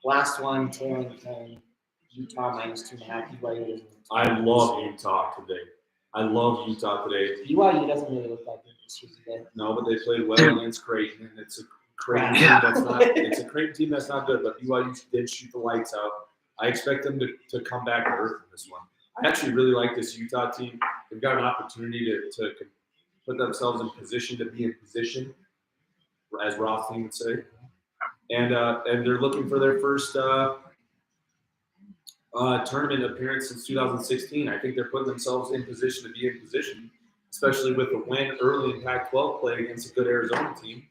Last one, tailing 10. Utah minus 2.5. BYU. I love Utah today. BYU doesn't really look like it this year today. No, but they played well against Creighton, and it's a Creighton team that's not. It's a Creighton team that's not good, but BYU did shoot the lights out. I expect them to come back to earth in this one. I actually really like this Utah team. They've got an opportunity to put themselves in position to be in position, as Rothstein would say, and they're looking for their first tournament appearance since 2016. I think they're putting themselves in position to be in position, especially with a win early in Pac-12 play against a good Arizona team,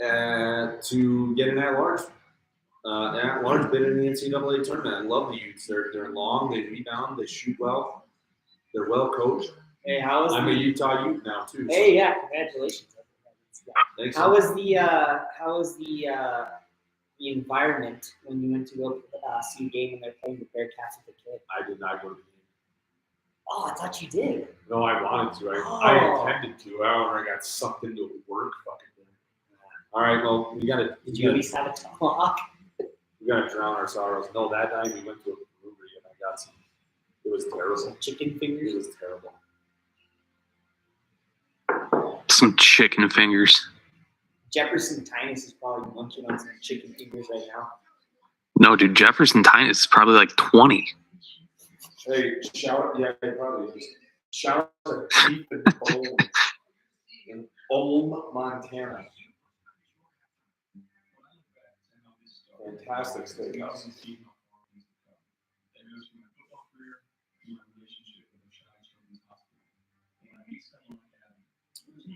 to get an at-large bid in the NCAA tournament. I love the Utes. They're long, they rebound, they shoot well, they're well coached. Hey, I'm a Utah Ute now too. Hey, so. yeah, congratulations. Thanks. How was the environment when you went to go see a game and they're playing the Bearcats with the kid? I did not go to the game. Oh, I thought you did. No, I wanted to. I intended to. I got sucked into a work fucking thing. All right, well, we gotta. Did you at least have a talk? We gotta drown our sorrows. No, that night we went to a brewery and I got some. It was terrible. Some chicken fingers. It was terrible. Some chicken fingers. Jefferson Tynus is probably munching on some chicken fingers right now. No, dude, Jefferson Tynus is probably like 20. Hey, yeah, they probably is. Shout out to Keith in Ulm, Montana. Fantastic steakhouse.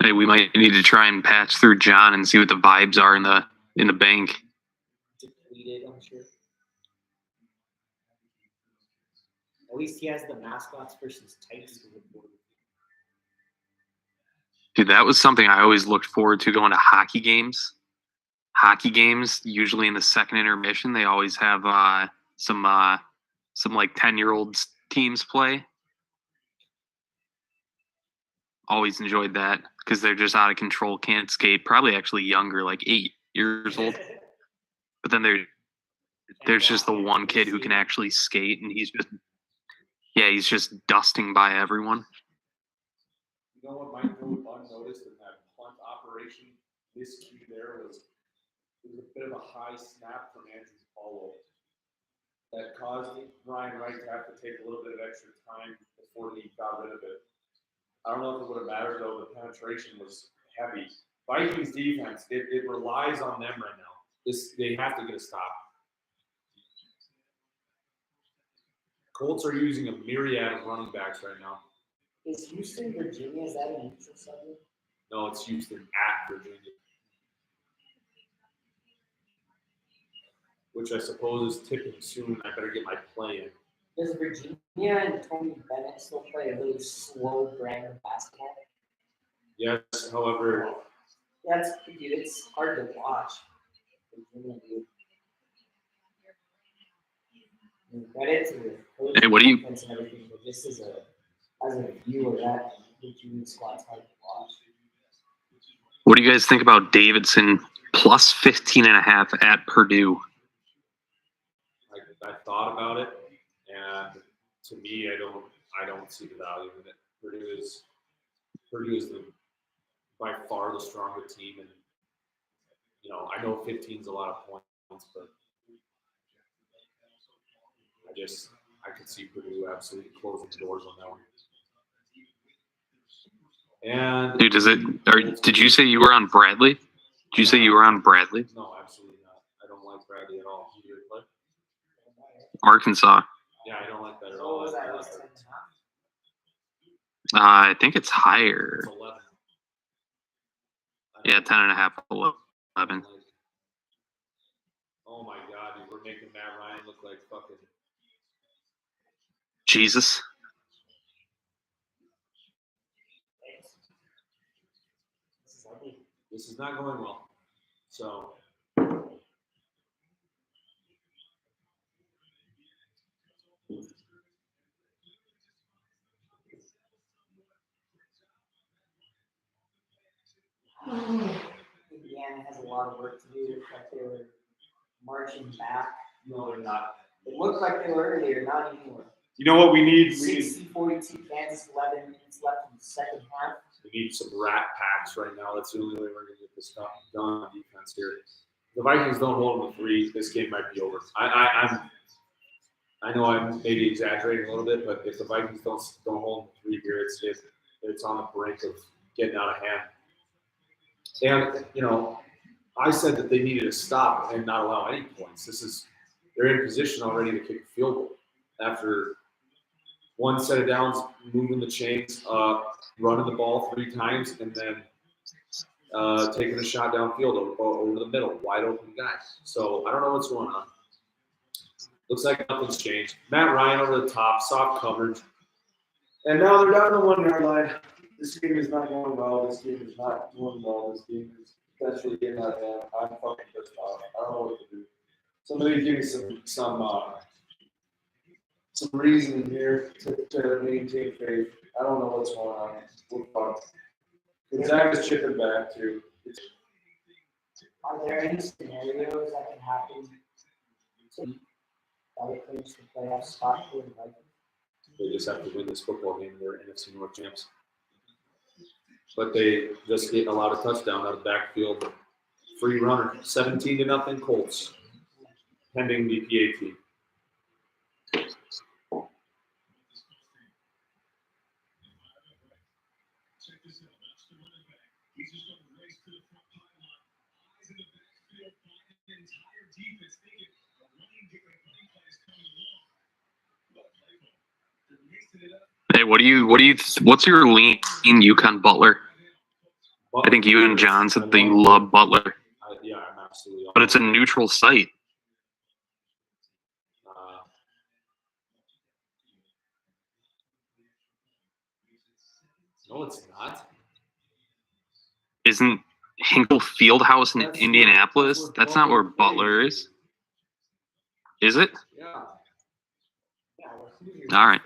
Hey, we might need to try and patch through John and see what the vibes are in the bank. Depleted, I'm sure. At least he has the mascots versus Titans to look forward to. Dude, that was something I always looked forward to, going to hockey games. Hockey games, usually in the second intermission, they always have some like 10-year-old teams play. Always enjoyed that because they're just out of control, can't skate. Probably actually younger, like 8 years old. But then there's just the one kid who can actually skate, and he's just dusting by everyone. You know what Mike noticed in that punt operation? This key there was a bit of a high snap from Andrew Paulo that caused Ryan Wright to have to take a little bit of extra time before he got rid of it. I don't know if it would have mattered though. The penetration was heavy. Vikings defense, it relies on them right now. They have to get a stop. Colts are using a myriad of running backs right now. Is Houston, Virginia, is that a neutral subject? No, it's Houston at Virginia. Which I suppose is tipping soon. I better get my play in. Does Virginia and Tony Bennett still play a really slow brand of basketball? Yes, however. Dude, it's hard to watch. Virginia, dude. Credit to the coach Hey, what do you? and everything, but this is as a viewer, that Virginia squad's hard to watch. What do you guys think about Davidson plus 15.5 at Purdue? I thought about it, and to me, I don't see the value in it. Purdue is by far the stronger team, and I know 15 is a lot of points, but I could see Purdue absolutely closing the doors on that one. And dude, did you say you were on Bradley? Did you say you were on Bradley? No, absolutely not. I don't like Bradley at all. You play? Arkansas. Yeah, I don't like that at all. I think it's higher. It's 11. Yeah, 10.5, 11. Oh my God, we're making Matt Ryan look like fucking Jesus. This is not going well. So. Indiana has a lot of work to do. Like they were marching back. No, they're not. It looked like they were earlier, not anymore. You know what we need? 60-42 Kansas, 11 minutes left in the second half. We need some rat packs right now. That's the only way we're going to get this stuff done on defense here. The Vikings don't hold them to 3. This game might be over. I know I'm maybe exaggerating a little bit, but if the Vikings don't hold them to 3 here, it's on the brink of getting out of hand. And I said that they needed to stop and not allow any points. They're in position already to kick a field goal after one set of downs, moving the chains, running the ball 3 times, and then taking a shot downfield over the middle, wide open guys. So I don't know what's going on. Looks like nothing's changed. Matt Ryan over the top, soft coverage. And now they're down to the 1-yard line. This game is not going well. This game is not doing well. This game is potentially getting out of hand. I'm fucking pissed off. I don't know what to do. Somebody give me some reasoning here to maintain faith. I don't know what's going on. We're fucked. Gonzaga's chipping back too. Are there any scenarios that can happen that would clinch the playoff spot for the Vikings? They just have to win this football game. They're NFC North champs. But they just allowed a touchdown out of the backfield. Free runner. 17-0 Colts. Pending the PAT. Hey, what's your lean UConn Butler? I think you and John said that you love Butler. Yeah, I'm absolutely. But it's a neutral site. No, it's not. Isn't Hinkle Fieldhouse in Indianapolis? That's not where Butler is. Is it? Yeah. All right.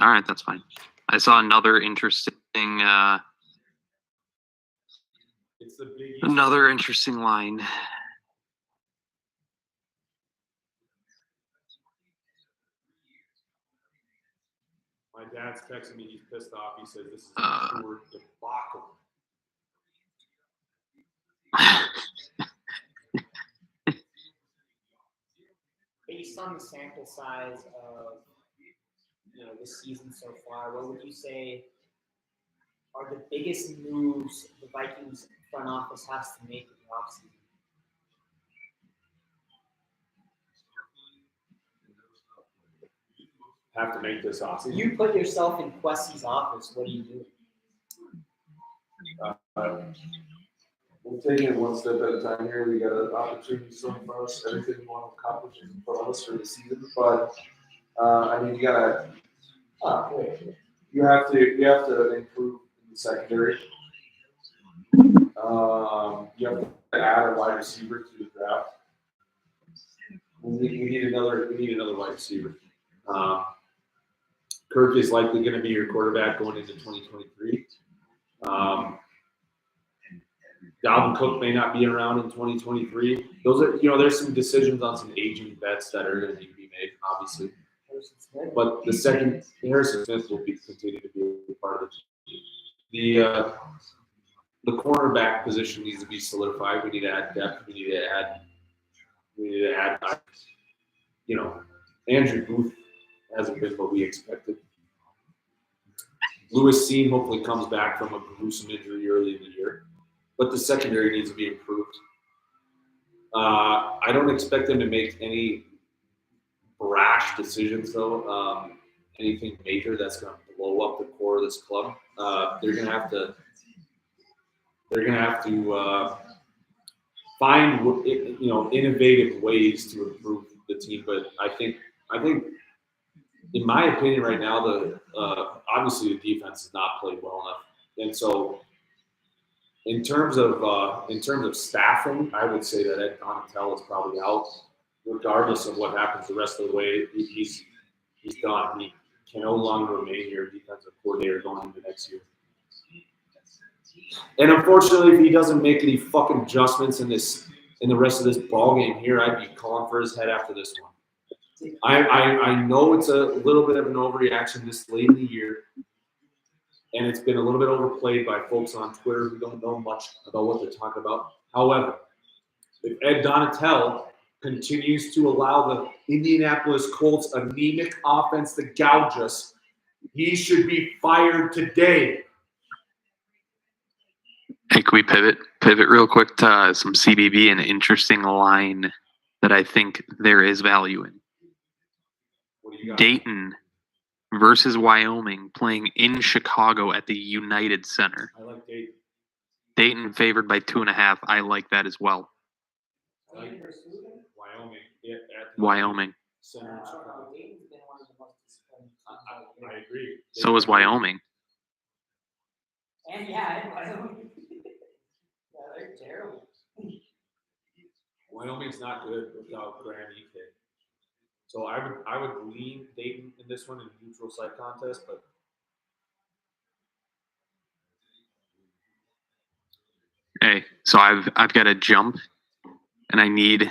All right, that's fine. I saw another interesting It's the Big East. another interesting line. My dad's texting me. He's pissed off. He says this is a pure debacle. Based on the sample size of this season so far, what would you say are the biggest moves the Vikings front office has to make in the offseason? Have to make this offseason. You put yourself in Quessie's office. What do you do? We're taking it one step at a time here. We got an opportunity so far. Everything we want to accomplish is in front of us for the season. But I mean, you gotta. You have to improve the secondary. You have to add a wide receiver to the draft. We need another wide receiver. Kirk is likely going to be your quarterback going into 2023. Dalvin Cook may not be around in 2023. Those are, there's some decisions on some aging bets that are going to need to be made, obviously. But the second, Harrison Smith will continue to be a part of the team. The cornerback position needs to be solidified. We need to add depth. We need to add. Andrew Booth hasn't been what we expected. Lewis Seen hopefully comes back from a gruesome injury early in the year, but the secondary needs to be improved. I don't expect them to make any brash decisions, though. Anything major that's going to blow up the core of this club. They're going to have to. They're going to have to find innovative ways to improve the team. But I think, in my opinion, right now, obviously the defense has not played well enough, and so in terms of staffing, I would say that Ed Donatel is probably out, regardless of what happens the rest of the way. He's done. He can no longer remain your defensive coordinator going into next year. And unfortunately, if he doesn't make any fucking adjustments in the rest of this ball game here, I'd be calling for his head after this one. I know it's a little bit of an overreaction this late in the year, and it's been a little bit overplayed by folks on Twitter who don't know much about what they're talking about. However, if Ed Donatel continues to allow the Indianapolis Colts anemic offense to gouge us, he should be fired today. Hey, can we pivot real quick to some CBB, an interesting line that I think there is value in. What do you got? Dayton versus Wyoming playing in Chicago at the United Center. I like Dayton. Dayton favored by 2.5. I like that as well. I like Wyoming. Yeah, Wyoming. Center in Chicago. I agree. So is Wyoming. And Wyoming. They're terrible. Wyoming's not good without Graham Eke. So I would lean Dayton in this one in a neutral site contest, but Hey, so I've got to jump, and I need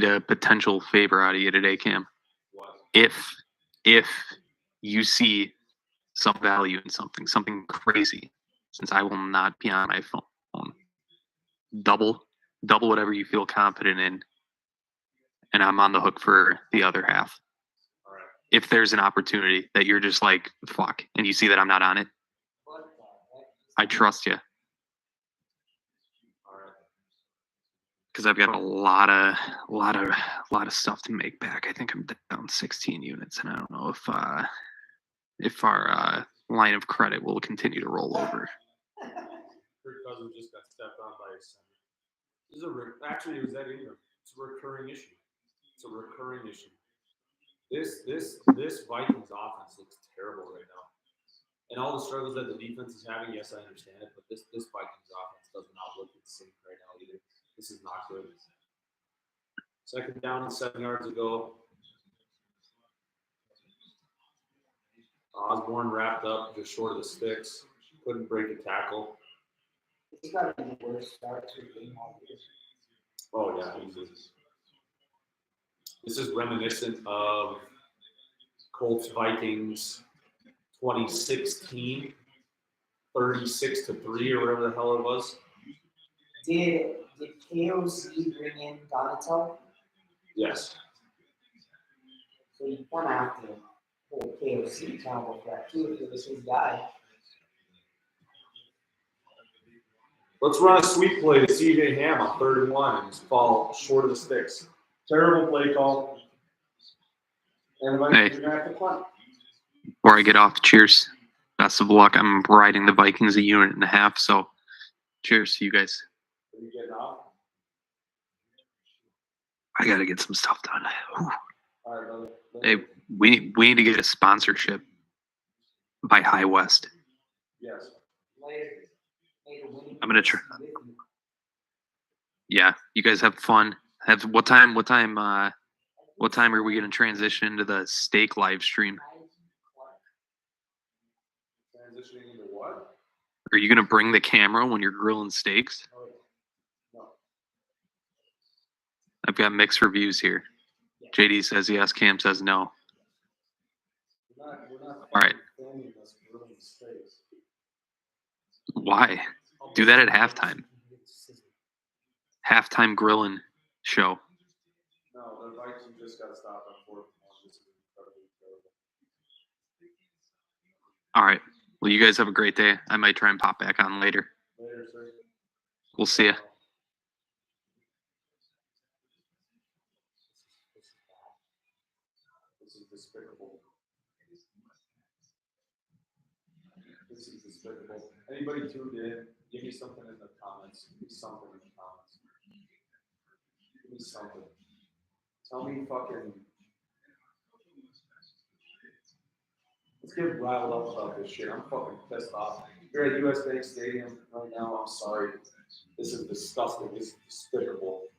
a potential favor out of you today, Cam. what? If you see some value in something crazy, since I will not be on my phone, double whatever you feel confident in, and I'm on the hook for the other half. All right. If there's an opportunity that you're just like, fuck, and you see that I'm not on it, I trust you. All right. Because I've got a lot of stuff to make back. I think I'm down 16 units, and I don't know if our line of credit will continue to roll over. Kirk Cousins just got stepped on by his center. Actually, it was that Ingram. It's a recurring issue. This Vikings offense looks terrible right now. And all the struggles that the defense is having, yes, I understand it, but this Vikings offense does not look the same right now either. This is not good. Second down and 7 yards ago. Osborne wrapped up just short of the sticks. Couldn't break a tackle. He's got to be the worst start to the game all year. Oh, yeah. This is reminiscent of Colts Vikings 2016, 36-3 or whatever the hell it was. Did KOC bring in Donato? Yes. So you kind of have to hold KOC accountable for that too if it was his guy. Let's run a sweep play to CJ Ham on 3rd and 1 and just fall short of the sticks. Terrible play call. And Hey. you're gonna have to punt. Before I get off, cheers. Best of luck. I'm riding the Vikings a unit and a half, so cheers to you guys. Are you getting off? I got to get some stuff done. Whew. All right, brother. Hey, we need to get a sponsorship by High West. Yes. Later. I'm gonna try. Yeah, you guys have fun. What time are we gonna transition into the steak live stream? Transitioning into what? Are you gonna bring the camera when you're grilling steaks? No. I've got mixed reviews here. JD says yes, Cam says no. We're not All right. filming this grilling steaks. Why? Do that at halftime. Halftime grilling show. No, the Vikings just got stopped on 4th and 1. This is incredibly terrible. All right. Well, you guys have a great day. I might try and pop back on later. Later, sir. We'll see ya. This is despicable. This is despicable. Anybody tuned in, give me something in the comments. Give me something in the comments. Give me something. Tell me fucking. Let's get riled up about this shit. I'm fucking pissed off. You're at US Bank Stadium right now. I'm sorry. This is disgusting. This is despicable.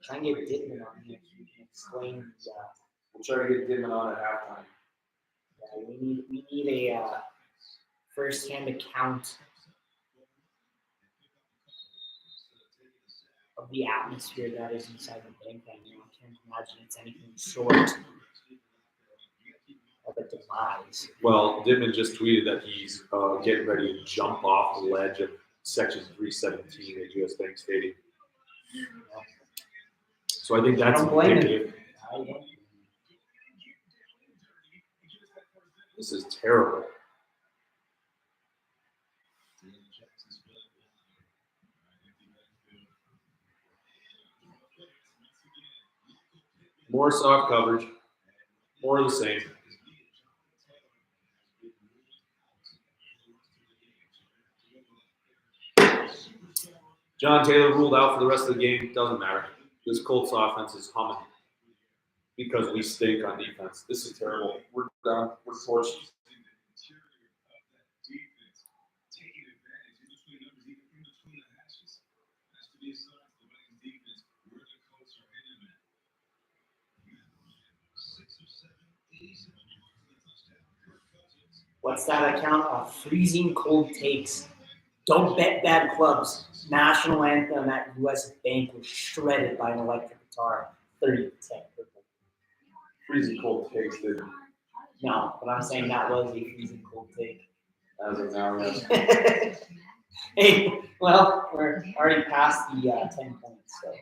Try and get Dittman on here. You can explain. We'll try to get Dimon on at halftime. We need a first-hand account of the atmosphere that is inside the bank right now. I can't imagine it's anything short of a demise. Well, Dittman just tweeted that he's getting ready to jump off the ledge of Section 317 at US Bank Stadium. So I think that's I don't blame him. indicative. I don't. This is terrible. More soft coverage. More of the same. John Taylor ruled out for the rest of the game. Doesn't matter. This Colts offense is humming because we stink on defense. This is terrible. We're done. We're torched. What's that account of freezing cold takes? Don't bet bad clubs. National anthem at US Bank was shredded by an electric guitar. 30-10. Freezing cold takes, dude. No, but I'm saying that was a freezing cold take. As of now, yes. Hey, well, we're already past the 10 points, so.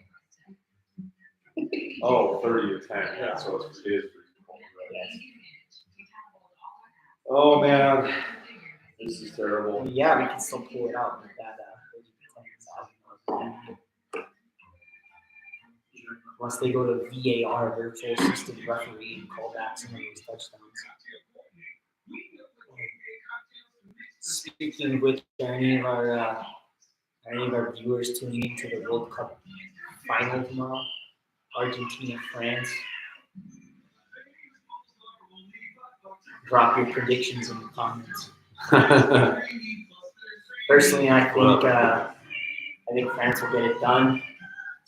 Oh, 30-10. Yeah, so it is freezing cold. Yes. Oh, man. This is terrible. Yeah, we can still pull it out with that 30-10. Once they go to VAR, virtual assistant referee, and call back some of those touchdowns. Speaking of which, are any of our viewers tuning into the World Cup final tomorrow? Argentina, France. Drop your predictions in the comments. Personally, I think France will get it done.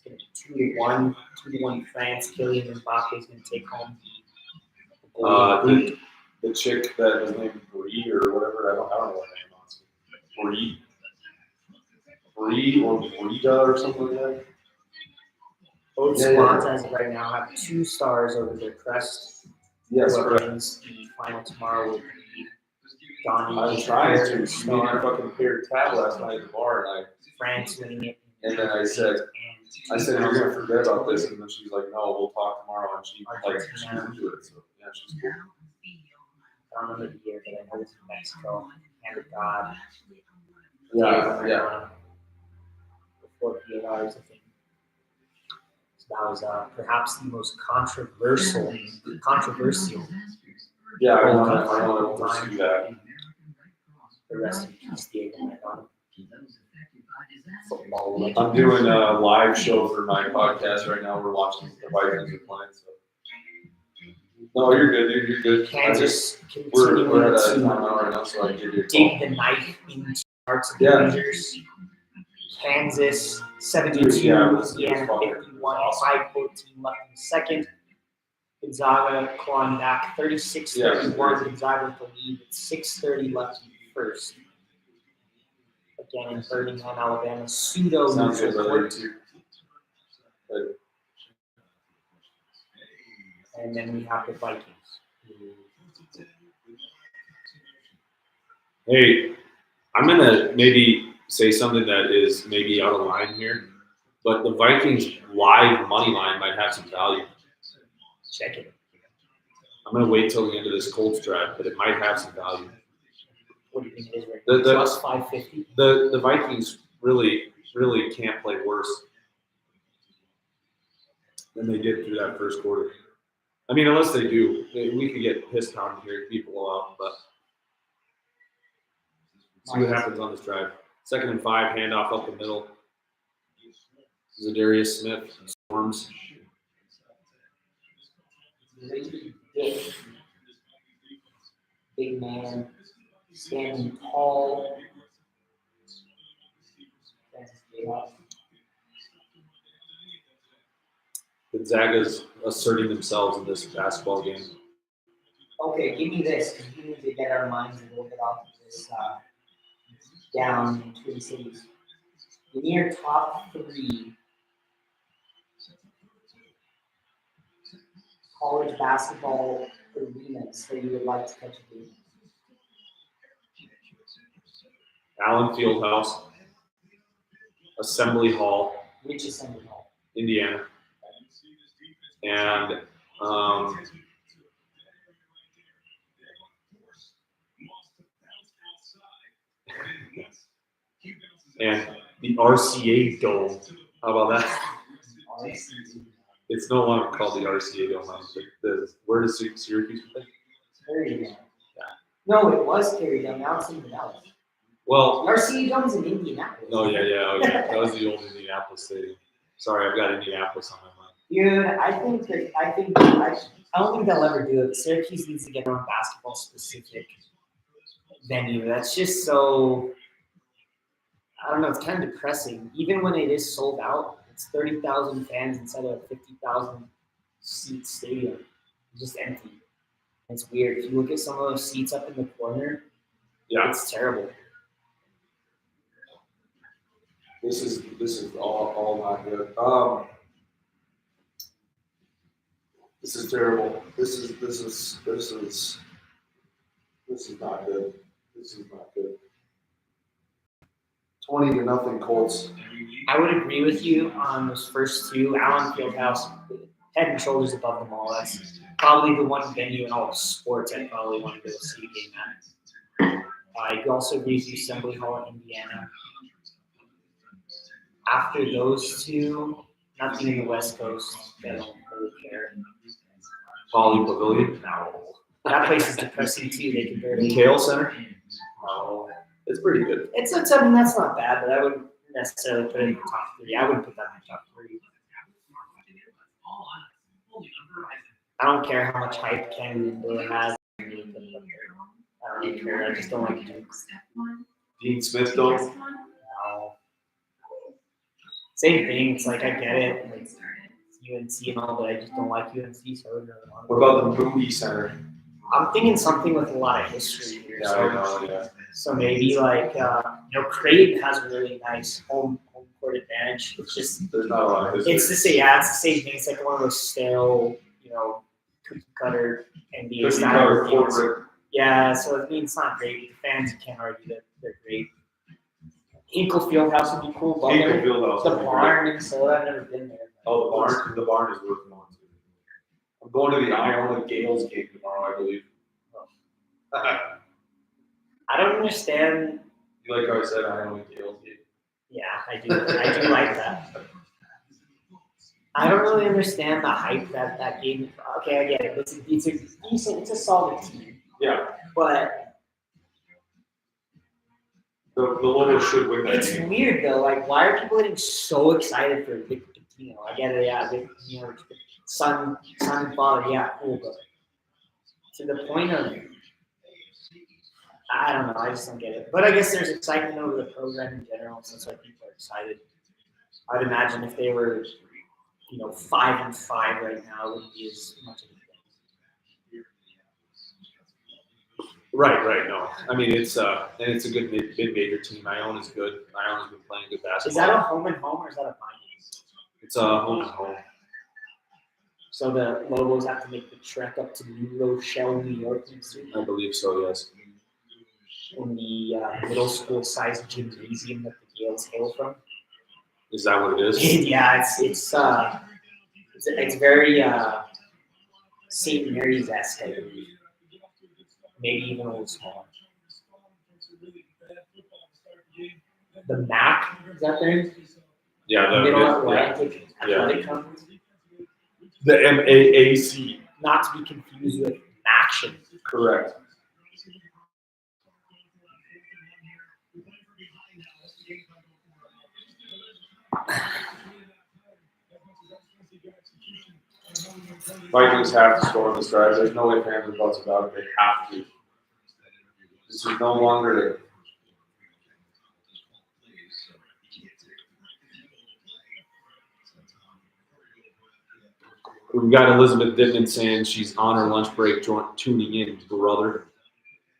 It's going to be 2-1 France. Kylian Mbappe is going to take home the golden boot. the chick that was named Bree or whatever. I don't know what her name was. Bree or Brita or something like that. Both Yeah, squads yeah. as of right now have 2 stars over their crest. Yes, Whoever correct. wins the final tomorrow will be Donnie. I was trying to. Third She made me star. fucking pair tab last night at the bar, and France winning it. And then I said, you're gonna forget about this, and then she's like, no, we'll talk tomorrow, and she's into it. So yeah, she's cool. I don't remember the year, but I know it's Mexico. Hand of God. Yeah. Before PLRs, I think. So that was perhaps the most controversial. Yeah, I World want Cup to pursue that. The rest of peace, Diego Maradona. Football. I'm doing a live show for my podcast right now. We're watching the Vikings are playing. So. No, you're good, dude. You're good. Kansas We're at a continuing timeout right now, so I can give you a dig call. the knife into hearts of the Rangers. Kansas 72, Yeah, Indiana 51, 5:14 left in the second. Gonzaga clawing back 36-31. Gonzaga with the lead with 6:30 left in the first. Again in Birmingham, Alabama, pseudo Sounds good, neutral brother. court. And then we have the Vikings. Hey, I'm gonna maybe say something that is maybe out of line here, but the Vikings live money line might have some value. Check it. I'm gonna wait till the end of this Colts drive, but it might have some value. What do you think it is right The- now? the- Plus 550. The Vikings really can't play worse than they did through that first quarter. I mean, unless they do, we could get pissed on here, people out, but see what happens on this drive. 2nd and 5, handoff up the middle. Zadarius Smith storms. Big man, standing tall. Gonzaga's asserting themselves in this basketball game. Okay, give me this, because we need to get our minds a little bit off of this down in Twin Cities. Give me your top 3 college basketball arenas that you would like to catch a game. Allen Fieldhouse, Assembly Hall, Which Assembly Hall? Indiana, and and the RCA Dome. How about that? It's no longer called the RCA Dome. Where does Syracuse play? Carry Dome. Yeah. No, it was Carry Dome. Now it's in Dallas. Well, The RCA Dome's in Indianapolis. oh yeah. That was the old Indianapolis Stadium. Sorry, I've got Indianapolis on my mind. Dude, I don't think they'll ever do it. Syracuse needs to get their own basketball specific venue. That's just so, I don't know, it's kind of depressing. Even when it is sold out, it's 30,000 fans inside of a 50,000 seat stadium. It's just empty. It's weird. If you look at some of those seats up in the corner, Yeah, it's terrible. This is all not good. This is terrible. This is not good. This is not good. 20-0 Colts. I would agree with you on those first 2. Allen Fieldhouse, head and shoulders above them all. That's probably the one venue in all of sports I'd probably want to go see a game at. I also agree with you, Assembly Hall in Indiana. After those 2, nothing in the West Coast. I don't really care. Poly Pavilion. No. That place is depressing too. They can barely. Kale Center. No. It's pretty good. I mean, that's not bad, but I wouldn't necessarily put it in the top 3. I wouldn't put that in the top 3. I don't care how much hype Canyon Indoor has. I don't really care. I just don't like Duke. Dean Smith Dome. No. Same thing. It's like I get it. Like, UNC and all, but I just don't like UNC. So I wouldn't really want to. What about the Movie Center? I'm thinking something with a lot of history here. Yeah, I know, yeah. So maybe like Craig has a really nice home court advantage. It's just There's not a lot of history. it's the same thing. It's like one of those stale, cookie cutter NBA Cookie style cutter games. corporate. Yeah, so I mean it's not great. The fans can't argue that they're great. Hinkle Fieldhouse would be cool. Hinkle Butler, Fieldhouse the would be barn in Minnesota. I've never been there. Oh, the barn is worth going to. I'm going to the Iona Gales game tomorrow, I believe. I don't understand. You like how I said Iona Gales game? Yeah, I do like that. I don't really understand the hype that game. Okay, I get it. It's a decent, it's a solid team. Yeah. But The Lobos should win that it's game. weird though. Like, why are people getting so excited for Vic Pitino? I get it. Yeah, Vic, son and father. Yeah, cool. But to the point of, I don't know. I just don't get it. But I guess there's excitement over the program in general, so that's why people are excited. I'd imagine if they were, 5-5 right now, it wouldn't be as much of a thing. Right. No, I mean it's and it's a good mid-major team. Iona's good. Iona's been playing good basketball. Is that a home and home or is that a Vikings? It's a home and home. So the Lobos have to make the trek up to New Rochelle, New York next week. I believe so. Yes. In the middle school sized gymnasium that the Gales hail from. Is that what it is? Yeah, it's very St. Mary's-esque, I believe. Maybe even a little smaller. The MAC, is that there? Yeah. Middle Atlantic Athletic Conference. The MAAC. Not to be confused with MACtion. Correct. Vikings have to score on this drive. There's no way fans are buts about it. They have to. This is no longer. We've got Elizabeth Dittman saying she's on her lunch break tuning in, brother.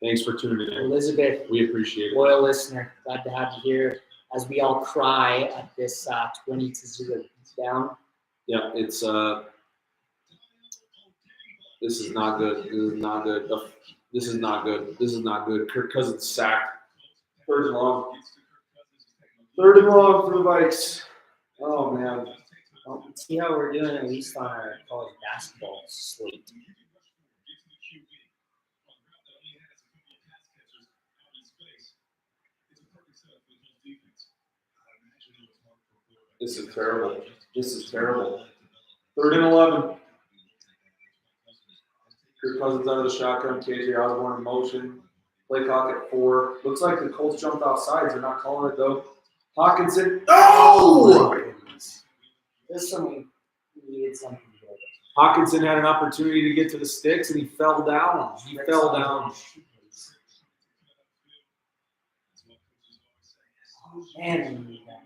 Thanks for tuning in. Elizabeth, We appreciate it. loyal listener, glad to have you here as we all cry at this 20-0 down. Yeah, it's this is not good. This is not good. This is not good. This is not good. Kirk Cousins sacked. Third and long. Third and long for the Vikes. Oh man. Well, let's see how we're doing at least on our college basketball slate. This is terrible. This is terrible. 3rd and 11. Kirk Cousins out of the shotgun. KJ Osborne in motion. Play clock at 4. Looks like the Colts jumped off sides. They're not calling it though. Hawkinson. Oh! There's some needed something good. Hawkinson had an opportunity to get to the sticks and he fell down. He fell down. Oh, man, we need that.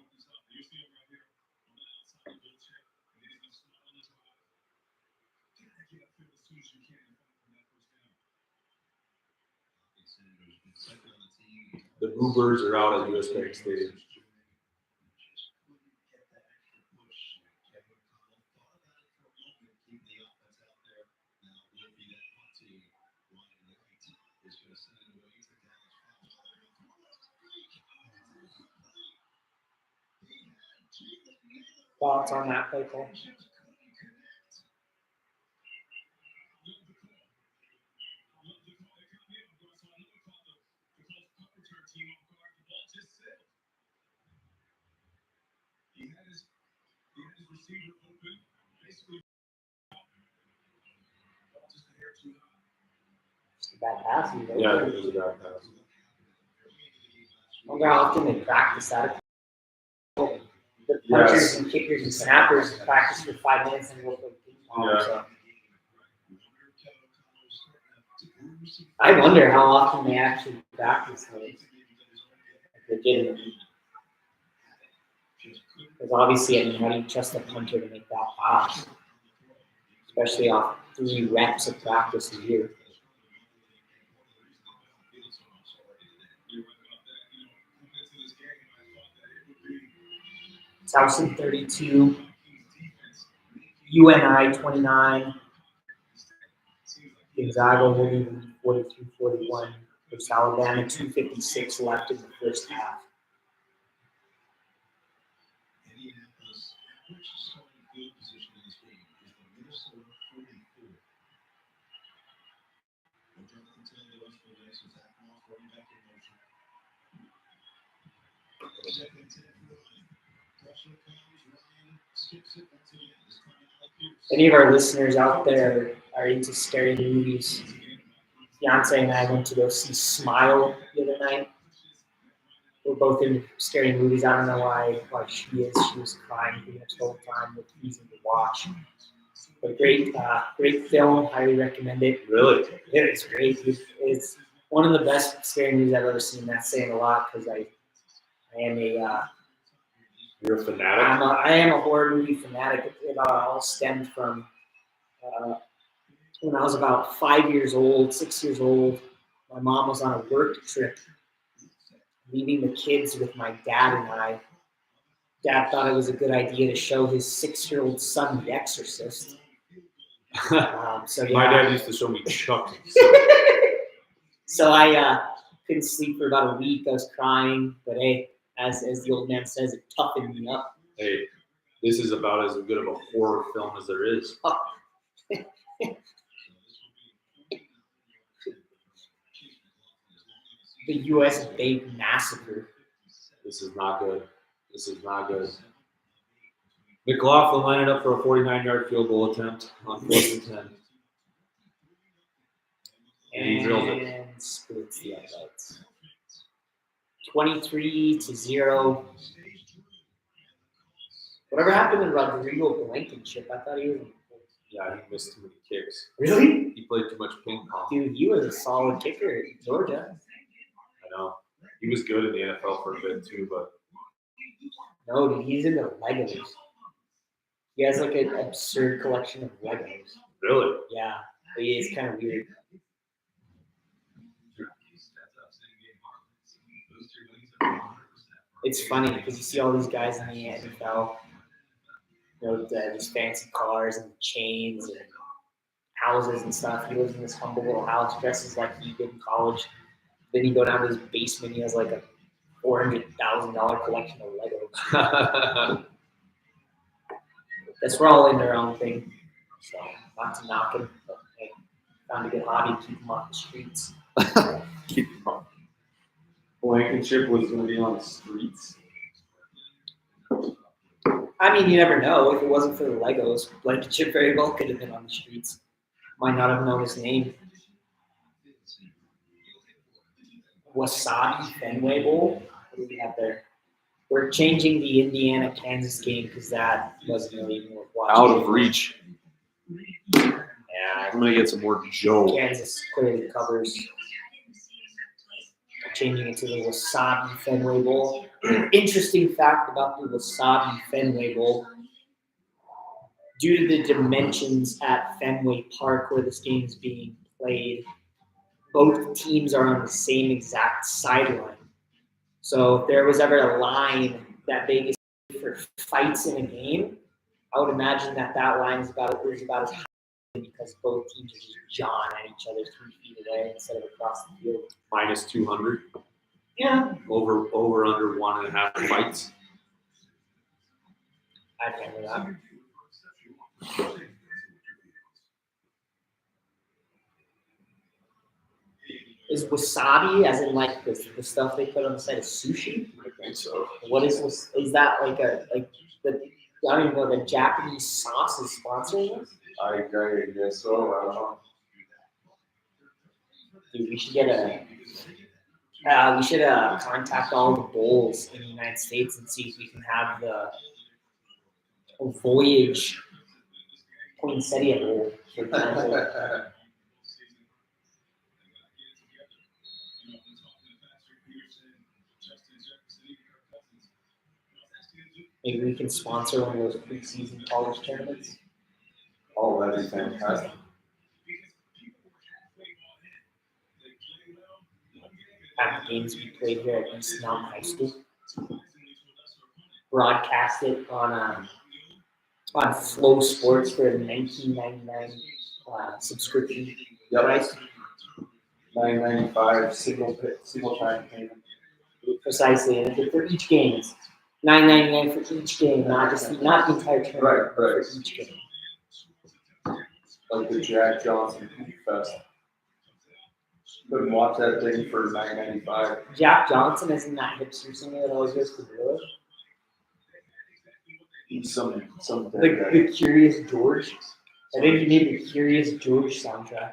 The Boobers are out at US Bank Stadium. Thoughts on that play call? Just a bad pass. Yeah, it was a bad pass. I wonder how often they practice that. The punchers and kickers and snappers practice for 5 minutes and go for ping pong. Yeah. So. I wonder how often they actually practice those. Legitimately. Because obviously, I mean, how do you trust a punter to make that pass? Especially off 3 reps of practice a year. Towson 32, UNI 29, Gonzaga holding 43-41 versus Alabama, 2:56 left in the first half. Indianapolis, which starting field position in this game is the Minnesota 44. No Jonathan Taylor left for this, so Zach Moss running back in motion. Second and 10 for the line. Pressure comes, Ryan skips it once again. This time Alec Pierce. Any of our listeners out there are into scary movies. Fiance and I went to go see Smile the other night. We're both into scary movies. I don't know why she is. She was crying pretty much the whole time. It's easy to watch. But great film. Highly recommend it. Really? It's great. It's one of the best scary movies I've ever seen. That's saying a lot because I am a You're a fanatic? I am a horror movie fanatic. It all stemmed from when I was about 6 years old. My mom was on a work trip, leaving the kids with my dad and I. Dad thought it was a good idea to show his 6-year-old son The Exorcist. So yeah. My dad used to show me Chuck. So I couldn't sleep for about a week. I was crying, but hey, as the old man says, it toughened me up. Hey, this is about as good of a horror film as there is. The U.S. Bake Massacre. This is not good. This is not good. McLaughlin lining up for a 49-yard field goal attempt on 4th and 10. And he drilled it. And splits the uprights. 23-0. Whatever happened to Rodrigo Blankenship? I thought he was. Yeah, he missed too many kicks. Really? He played too much ping pong. Dude, he was a solid kicker at Georgia. I know. He was good in the NFL for a bit too, but No, dude, he's in the Legos. He has like an absurd collection of Legos. really? Yeah, it's kind of weird. It's funny because you see all these guys in the NFL, these fancy cars and chains and houses and stuff. He lives in this humble little house, dresses like he did in college. Then you go down to his basement, he has like a $400,000 collection of Legos. That's we're all in their own thing. So not to knock him, but hey, found a good hobby to keep him off the streets. Keep him up. Blankenship was going to be on the streets. I mean, you never know. If it wasn't for the Legos, Blankenship very well could have been on the streets. Might not have known his name. Wasabi Fenway Bowl. What do we have there? We're changing the Indiana-Kansas game because that wasn't really even worth watching. Out of reach. Yeah, I'm going to get some more Joe. Kansas clearly covers. Changing it to the Wasabi Fenway Bowl. Interesting fact about the Wasabi Fenway Bowl. Due to the dimensions at Fenway Park where this game is being played, both teams are on the same exact sideline. So if there was ever a line that Vegas for fights in a game, I would imagine that line is about as high because both teams are just jawing at each other 3 feet away instead of across the field. Minus 200. Yeah. Over under 1.5 fights. I'd handle that. Is wasabi, as in like the stuff they put on the side of sushi? I think so. What is that like I don't even know, the Japanese sauce is sponsoring this? I guess so. I don't know. Dude, we should get contact all the bowls in the United States and see if we can have the Voyage poinsettia bowl, for example. Maybe we can sponsor one of those preseason college tournaments. Oh, that'd be fantastic. Have the games we played here at East Mountain High School. broadcast it on Flow Sports for a $19.99 subscription price. $9.95 single time payment. Precisely, and for each game, it's $9.99 for each game, not the entire tournament, Right. for each game. Like the Jack Johnson Hoop Fest. Couldn't watch that thing for $9.95. Jack Johnson isn't that hipster singer that always goes to Gorilla? He's some The Curious George. I think he made the Curious George soundtrack.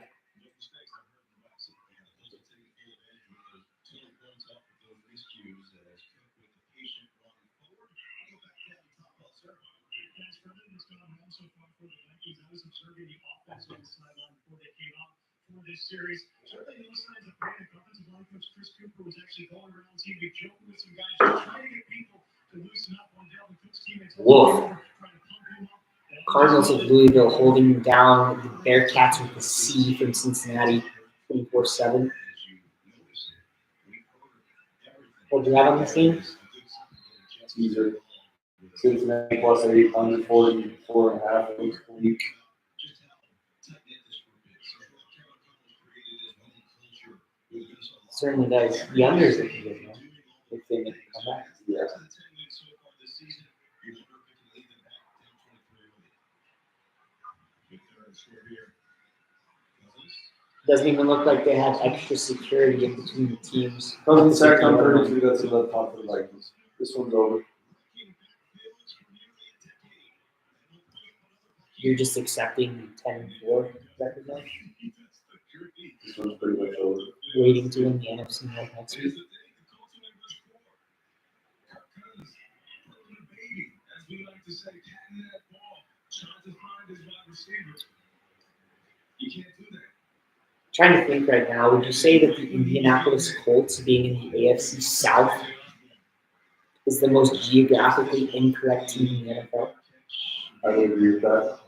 Wolf. Cardinals of Louisville holding down the Bearcats with the C from Cincinnati 24/7. What do you have on this game? teaser. Cincinnati plus 8, under 44.5 week. Certainly does. The under is looking good, man. If they make a comeback. Yeah. Doesn't even look like they have extra security in between the teams. Doesn't sack on 32, that's another top for the Vikings. This one's over. You're just accepting 10-4 record now? This one's pretty much over. Waiting to win the NFC North next week. Trying to think right now, would you say that the Indianapolis Colts, being in the AFC South, is the most geographically incorrect team in the NFL? I would agree with that.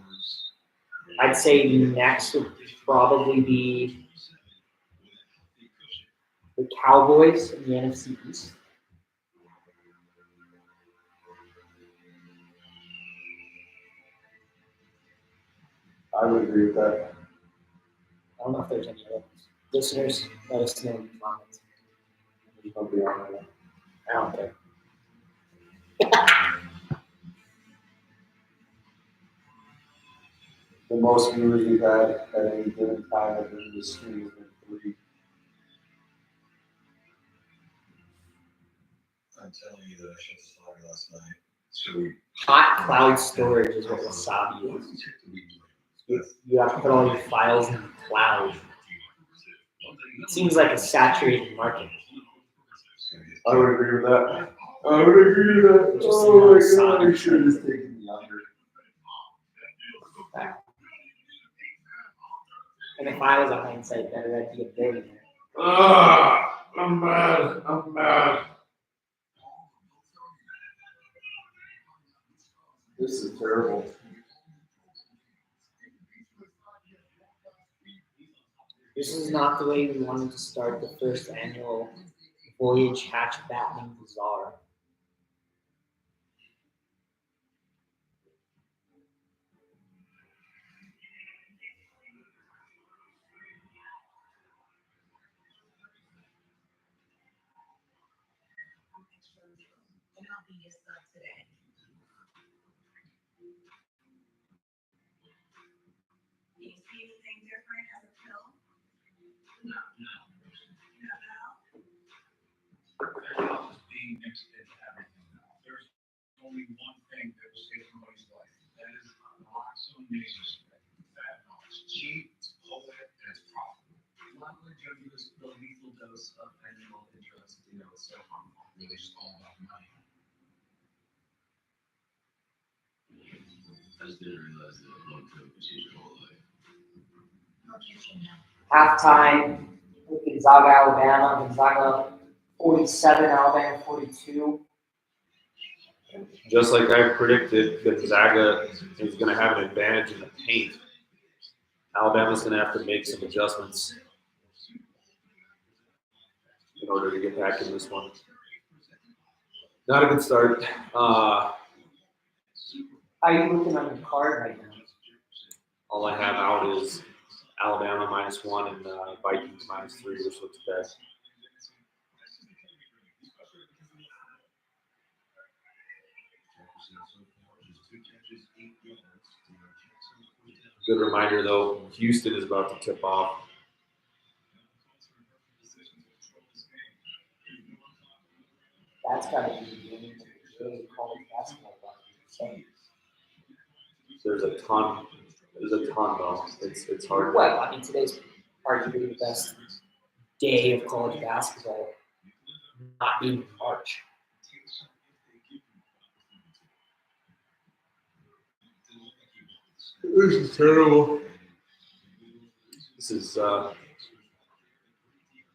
I'd say next would probably be the Cowboys in the NFC East. I would agree with that. I don't know if there's any other listeners. Let us know in the comments. There's nobody on there. I don't care. The most viewers we've had at any given time have been the stream has been 3. I'm telling you that I shut the fire last night. So Hot cloud storage is what Wasabi is. You have to put all your files in the cloud. It seems like a saturated market. I would agree with that. I would agree with that. Oh my god, I should have just taken the under. And if I was a hindsight better, I'd be a billionaire. I'm mad. I'm mad. This is terrible. This is not the way we wanted to start the first annual Voyage Hatch Battening Bazaar. Do you see anything different as a pill? No. being next to everything now. There's only one thing that will save somebody's life. That is naloxone nasal spray. Fentanyl. It's cheap, it's potent, and it's profitable. Luckily, Joe gave us the lethal dose of fentanyl and drugs that they know it's so harmful. Really just all about money. I just didn't realize that one pill could change your whole life. Halftime with Gonzaga, Alabama. Gonzaga 47, Alabama 42. Just like I predicted, Gonzaga is going to have an advantage in the paint. Alabama's going to have to make some adjustments in order to get back in this one. Not a good start. How are you looking on the card right now? All I have out is Alabama -1 and Vikings -3, which looks bad. Good reminder, though, Houston is about to tip off. That's got to be the game that really college basketball about. There's a ton. There's a ton, though. It's hard. Well, I mean, today's arguably the best day of college basketball, not being March. This is terrible. This is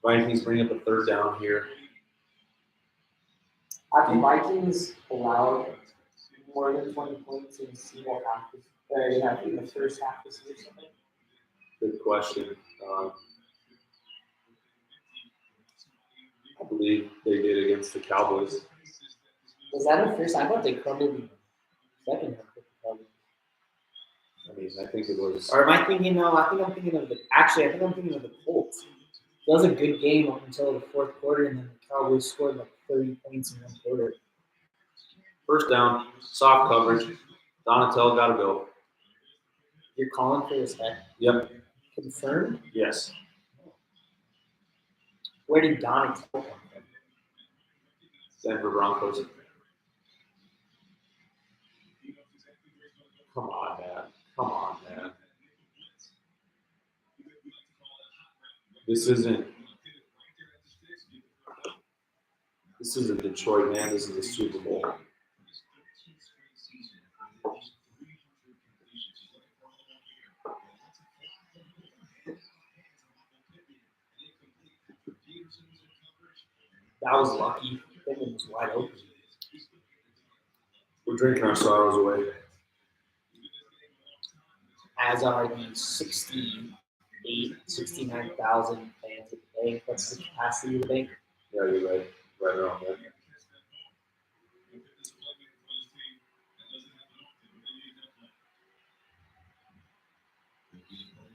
Vikings bring up a third down here. Have the Vikings allowed more than 20 points in a single half? In the first half this year, something? Good question. I believe they did against the Cowboys. Was that the first? I thought they crumbled in the second half with the Cowboys. I mean, I think it was. Or am I thinking? No, I think I'm thinking of the. Actually, I think I'm thinking of the Colts. It was a good game up until the fourth quarter, and then the Cowboys scored like 30 points in one quarter. First down, soft coverage. Donatel got to go. You're calling for his head? Yep. Confirmed? Yes. Where did Donatel come from? Denver Broncos. Come on, man. Come on, man. This isn't Detroit, man. This is a Super Bowl. That was lucky. Pittman was wide open. We're drinking our sorrows away. As are the 69,000 fans at the bank. What's the capacity of the bank? Yeah, you're right. Right around there.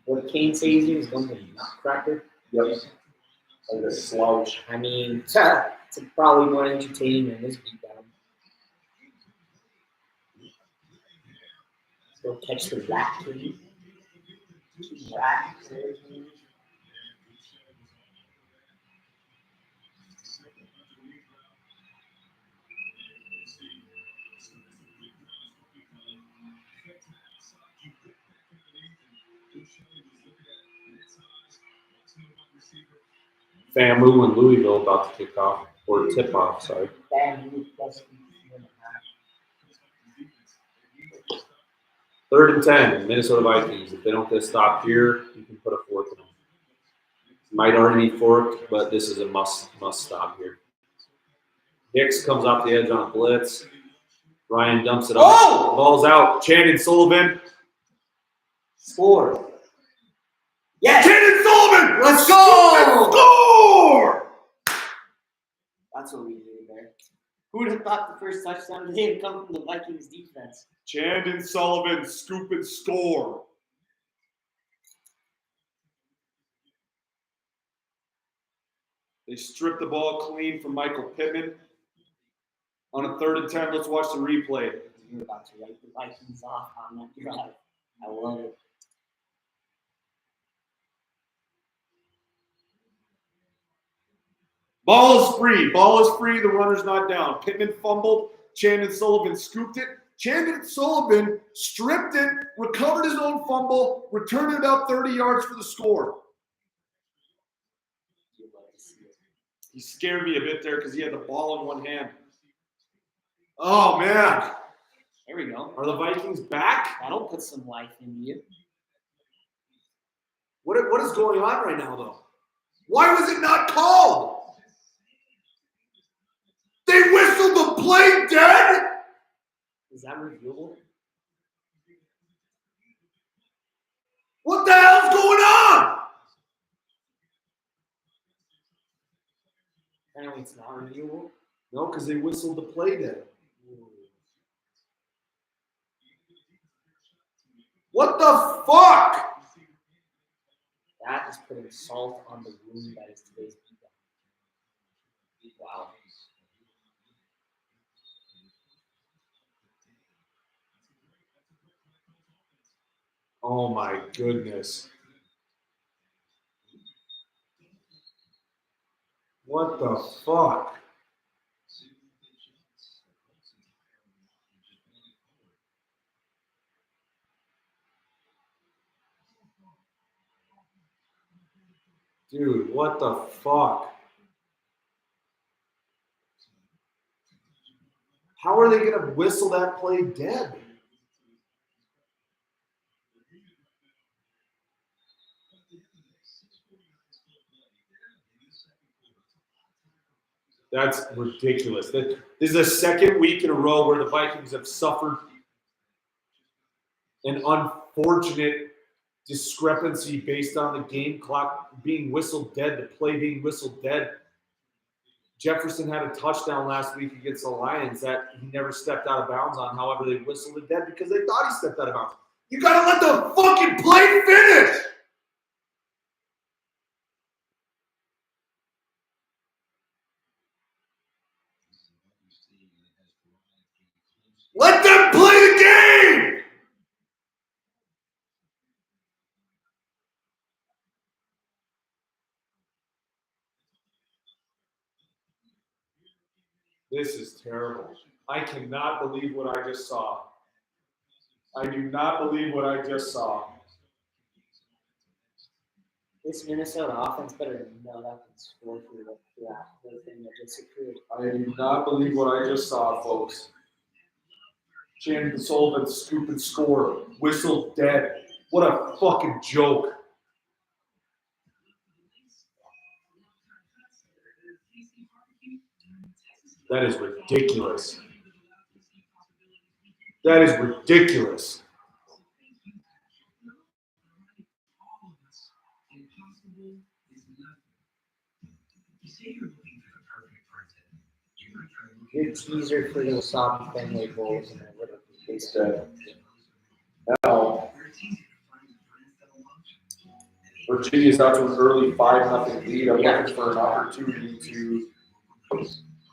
What Kane says here is going to be nutcracker. Yep. Like a slouch. I mean, it's probably more entertaining than this beatdown. Let's go catch the rat king. Rat king. FAMU and Louisville about to kick off, or tip off, sorry. FAMU plus 1.5. 3rd and 10, Minnesota Vikings. If they don't get stopped here, you can put a fork in them. Might already be forked, but this is a must stop here. Hicks comes off the edge on a blitz. Ryan dumps it up. Oh! Ball's out. Chandon Sullivan. Score. Yes! Chandon Sullivan! Let's go! Score! That's what we did there. Who would have thought the first touchdown today would come from the Vikings defense? Chandon Sullivan, scoop and score. They stripped the ball clean from Michael Pittman. On a 3rd and 10, let's watch the replay. You're about to write the Vikings off on that drive. I love it. Ball is free. Ball is free. The runner's not down. Pittman fumbled. Chandon Sullivan scooped it. Chandon Sullivan stripped it, recovered his own fumble, returned it up 30 yards for the score. He scared me a bit there because he had the ball in one hand. Oh, man. There we go. Are the Vikings back? That'll put some life into you. What is going on right now, though? Why was it not called? They whistled the play dead? Is that reviewable? What the hell's going on? Apparently it's not reviewable. No, because they whistled the play dead. What the fuck? That is putting salt on the wound that is today's beatdown. Wow. Oh my goodness. What the fuck? Dude, what the fuck? How are they going to whistle that play dead? That's ridiculous. This is the second week in a row where the Vikings have suffered an unfortunate discrepancy based on the game clock being whistled dead, the play being whistled dead. Jefferson had a touchdown last week against the Lions that he never stepped out of bounds on. However, they whistled it dead because they thought he stepped out of bounds. You gotta let the fucking play finish! Let them play the game! This is terrible. I cannot believe what I just saw. I do not believe what I just saw. This Minnesota offense better know that can score for that whole thing that just occurred. I do not believe what I just saw, folks. Shannon Sullivan scoop and score. Whistle dead. What a fucking joke. That is ridiculous. That is ridiculous. Good teaser for the Wasabi Fenway Bowls. It's dead. Now, Virginia's out to an early 5-0 lead. I'm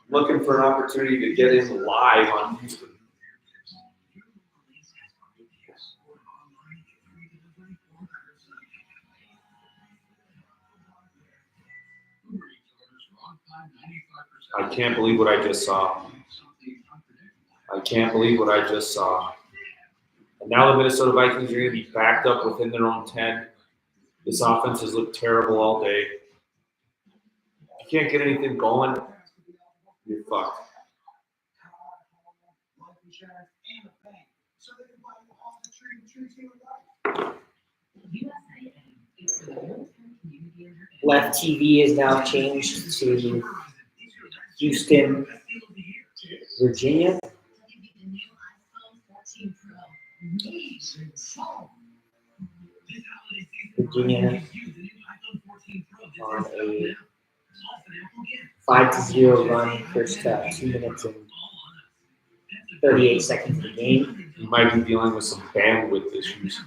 looking for an opportunity to get in live on Houston. I can't believe what I just saw. I can't believe what I just saw. And now the Minnesota Vikings are going to be backed up within their own 10. This offense has looked terrible all day. If you can't get anything going, you're fucked. Left TV is now changed to Houston, Virginia. Virginia on a 5-0 run, first 2 minutes and 38 seconds of the game. You might be dealing with some bandwidth issues.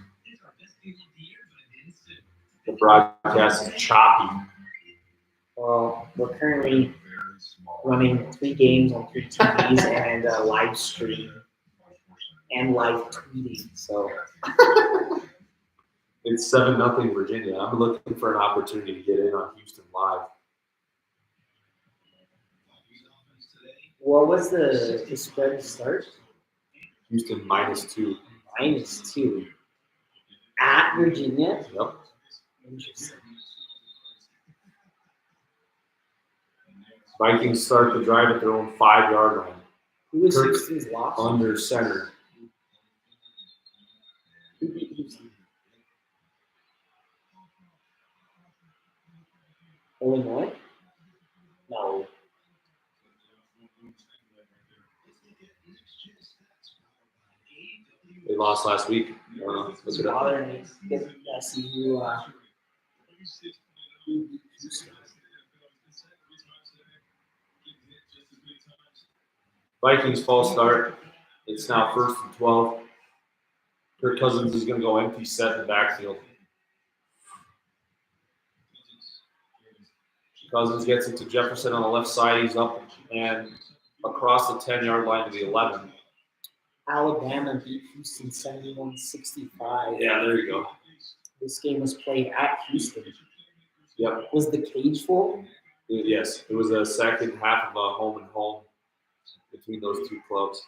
The broadcast is choppy. Well, we're currently running 3 games on 3 TVs and a live stream and live tweeting. So It's 7-0 Virginia. I'm looking for an opportunity to get in on Houston live. what was the spread to start? Houston -2. -2 at Virginia. Yep. Interesting. Vikings start the drive at their own 5-yard line. Who was Kirk Houston's loss? Under center. Who beat Houston? Illinois? No. They lost last week. Look it up. Bother me. I see who beat Houston. Vikings false start. It's now 1st and 12. Kirk Cousins is going to go empty set in the backfield. Cousins gets it to Jefferson on the left side. He's up and across the 10-yard line to the 11. Alabama beat Houston 71-65. Yeah, there you go. This game was played at Houston. Yep. Was the cage full? Yes, it was a second half of a home and home between those two clubs.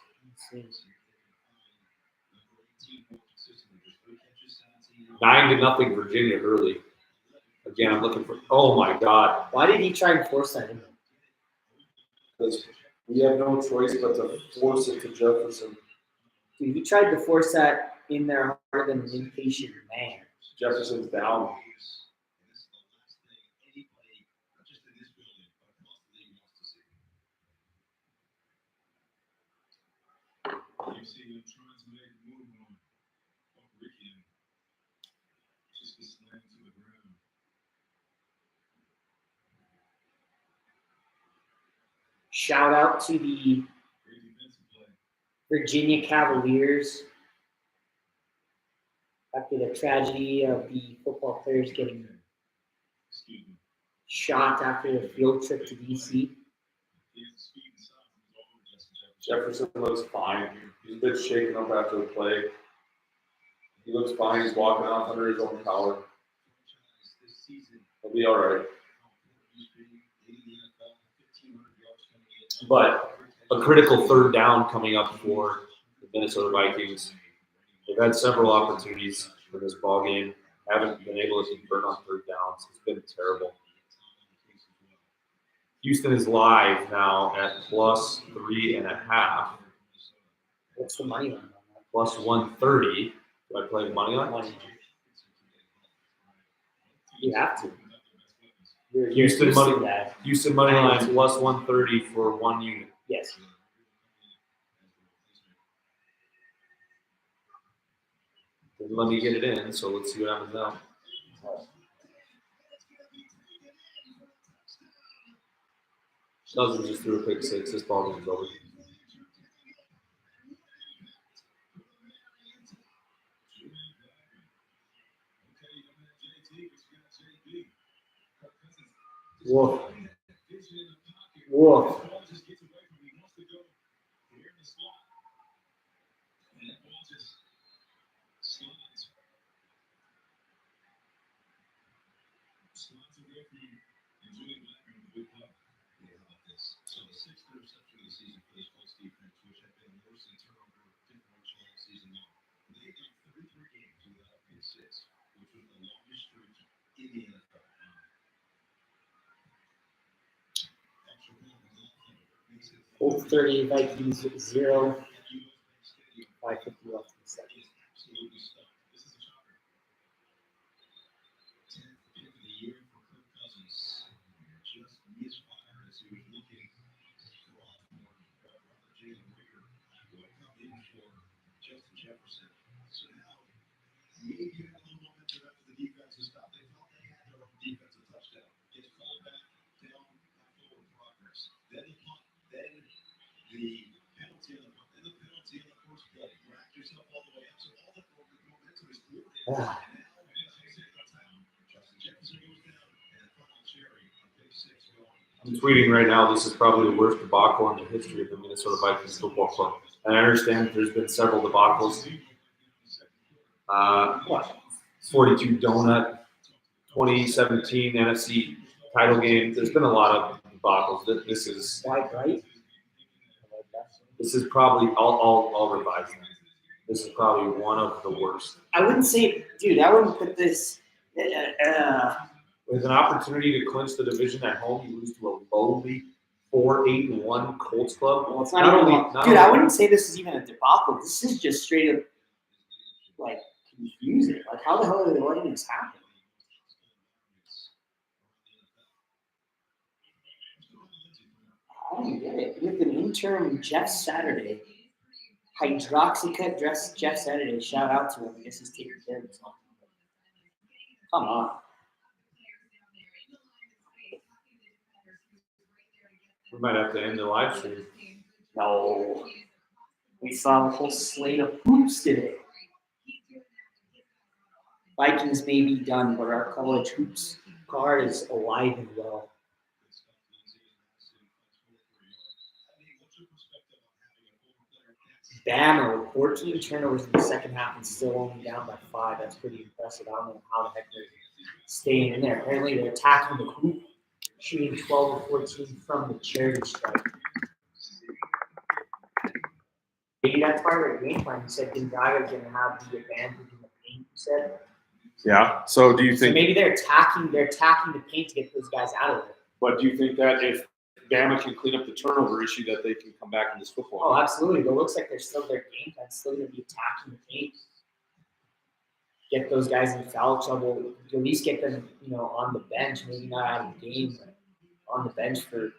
9-0 Virginia early. Again, I'm looking for. Oh my God! Why did he try and force that in? Because we have no choice but to force it to Jefferson. Dude, he tried to force that in there harder than an impatient man. Jefferson's down. Shout out to the Virginia Cavaliers after the tragedy of the football players getting shot after the field trip to DC. Jefferson looks fine. He's a bit shaken up after the play. He looks fine. He's walking off under his own power. He'll be all right. But a critical 3rd down coming up for the Minnesota Vikings. They've had several opportunities for this ball game. Haven't been able to convert on 3rd downs. It's been terrible. Houston is live now at +3.5. What's the money line on that? +130. Do I play money line? You have to. Houston money. That. Houston money line +130 for 1 unit. Yes. Didn't let me get it in, so let's see what happens now. Cousins just threw a pick 6. This ball game is over. Woof. Woof. Colts 30, Vikings 0. 5:50 left in the second. I'm tweeting right now, this is probably the worst debacle in the history of the Minnesota Vikings football club. And I understand there's been several debacles. 42 donut, 2017 NFC title game. There's been a lot of debacles. This is right? This is probably I'll revise that. This is probably one of the worst. I wouldn't say, dude. I wouldn't put this. With an opportunity to clinch the division at home, you lose to a lowly 4-8-1 Colts club. Well, it's not even. Dude, I wouldn't say this is even a debacle. This is just straight up, like, confusing. Like, how the hell are they letting this happen? I don't get it. With an interim Jeff Saturday, hydroxycut dress Jeff Saturday. Shout out to him. I guess he's taking care of himself. Come on. We might have to end the live stream. No. We saw a whole slate of hoops today. Vikings may be done, but our college hoops card is alive and well. Bama with 14 turnovers in the second half and still only down by 5. That's pretty impressive. I don't know how the heck they're staying in there. Apparently they're attacking the hoop, shooting 12 or 14 from the charity stripe. Maybe that's part of their game plan. You said Gonzaga's going to have the advantage in the paint, you said? Yeah. So do you So think? maybe they're attacking the paint to get those guys out of there. But do you think that if Bama can clean up the turnover issue, that they can come back in this football? Oh, absolutely. But it looks like they're still their game plan, still going to be attacking the paint. Get those guys in foul trouble. At least get them, on the bench. Maybe not out of the game, but on the bench for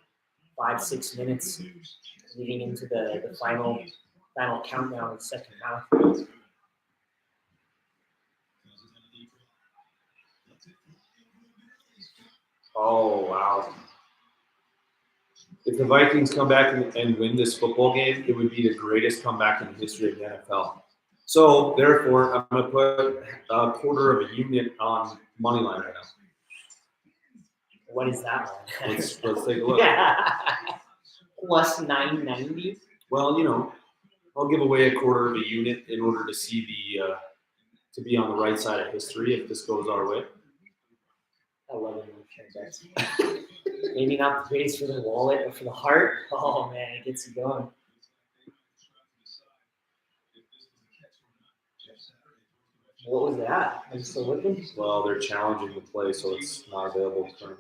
5-6 minutes, leading into the final countdown of the second half. Oh, wow. If the Vikings come back and win this football game, it would be the greatest comeback in the history of the NFL. So, therefore, I'm going to put a quarter of a unit on money line right now. What is that one? Let's take a look. Plus 990. Well, I'll give away a quarter of a unit in order to see to be on the right side of history if this goes our way. I love it. Maybe not the greatest for the wallet, but for the heart. Oh man, it gets you going. What was that? Are you still looking? Well, they're challenging the play, so it's not available to them.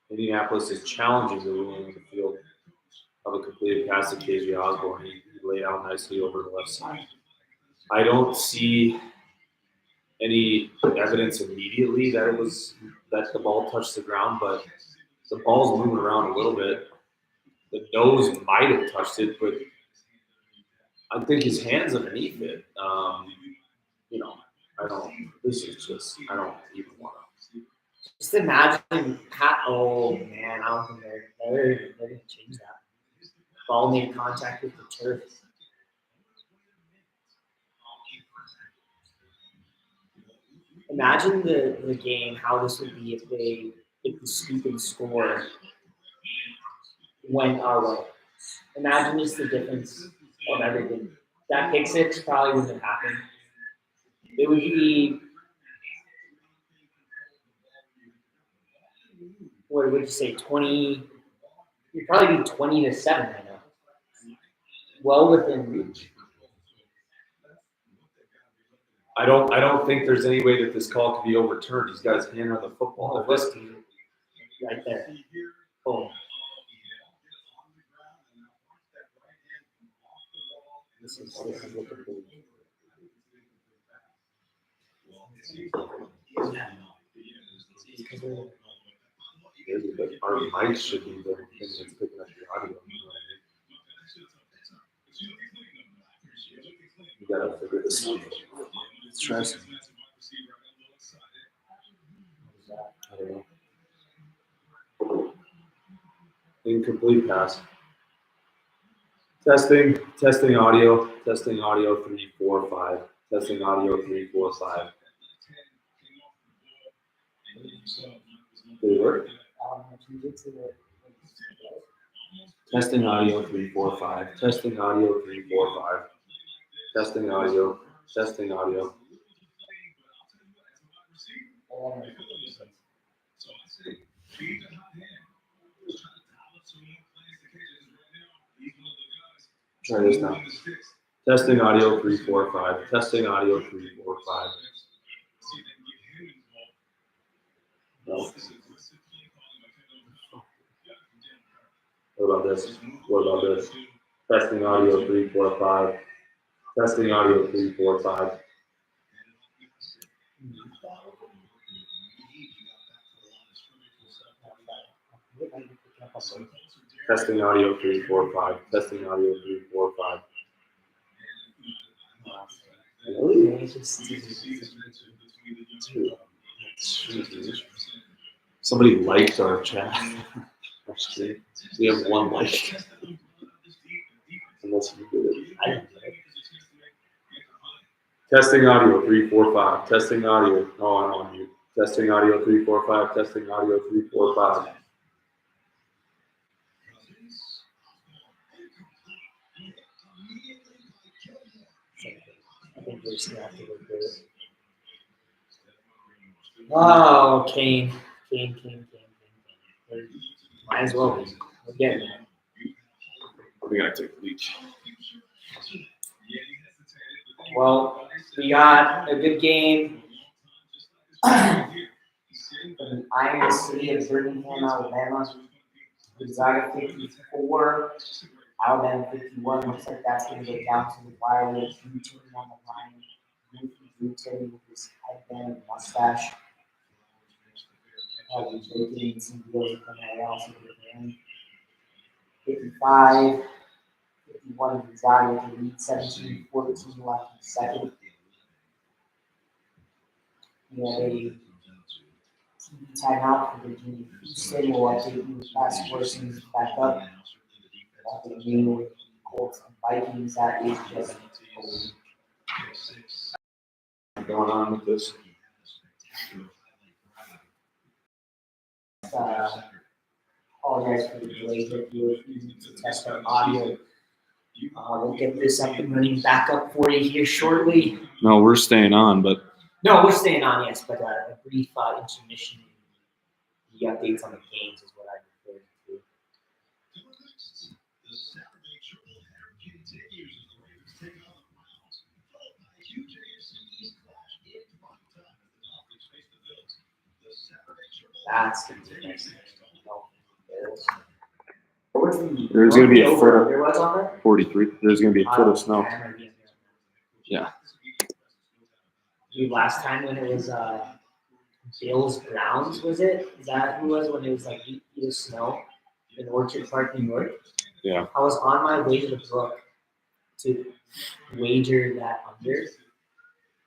Indianapolis is challenging the ruling on the field of a completed pass to KJ Osborne. He laid out nicely over the left side. I don't see any evidence immediately that the ball touched the ground, but the ball's moving around a little bit. The nose might have touched it, but I think his hand's underneath it. I don't even want to. Just imagine oh man, I don't think they're gonna change that. Ball made contact with the turf. Imagine the game, how this would be if the stupid score went our way. Imagine just the difference of everything. That pick six probably wouldn't have happened. It would be, what would you say, 20? It'd probably be 20-7 right now. Well within reach. I don't think there's any way that this call can be overturned. He's got his hand on the football. Right there. Boom. This is looking good. But our mics should be the thing that's picking up the audio. You gotta figure this out. It's stressing. I don't know. Incomplete pass. Testing audio. 3, 4, 5. Testing audio 3, 4, 5. Did it work? Testing audio 3, 4, 5. Testing audio 3, 4, 5. Testing audio. Testing audio. Try this now. Testing audio 3, 4, 5. Testing audio 3, 4, 5. No. What about this? What about this? Testing audio 3, 4, 5. Testing audio 3, 4, 5. Testing audio 3, 4, 5. Testing audio 3, 4, 5. Really? Somebody liked our chat. Actually, we have one like. Unless you did it. I didn't do it. Testing audio 3 4 5. Testing audio. Oh, I'm on mute. Testing audio 3 4 5. Testing audio 3 4 5. I think we're just gonna have to look good. Oh, Kane. Might as well be. We're getting there. We gotta take a leak. Well, we got a good game. Iron City of Birmingham, Alabama. Gonzaga 54, Alabama 51. Looks like that's going to go down to the wire with Drew Timme on the line. Drew Timme with his headband and mustache. Having taken some deals with somebody else over the 55, 51 Gonzaga with the lead, 17-14 left in the second. We have a TV timeout for Virginia Houston. We'll update you with fast scores back up. The new Colts and Vikings, that is just Going on with this. Apologize for the delay here. We need to test our audio. We'll get this up and running back up for you here shortly. No, we're staying on, but No, we're staying on, yes, but a brief intermission. The updates on the games is what I referred to. That's the next thing. there's going to be a foot There was on there? of 43. There's going to be a foot of snow. Yeah. Dude, last time when it was Bills Browns, was it? Is that who it was when it was like 8 feet of snow in Orchard Park, New York? Yeah. I was on my way to the brook to wager that under.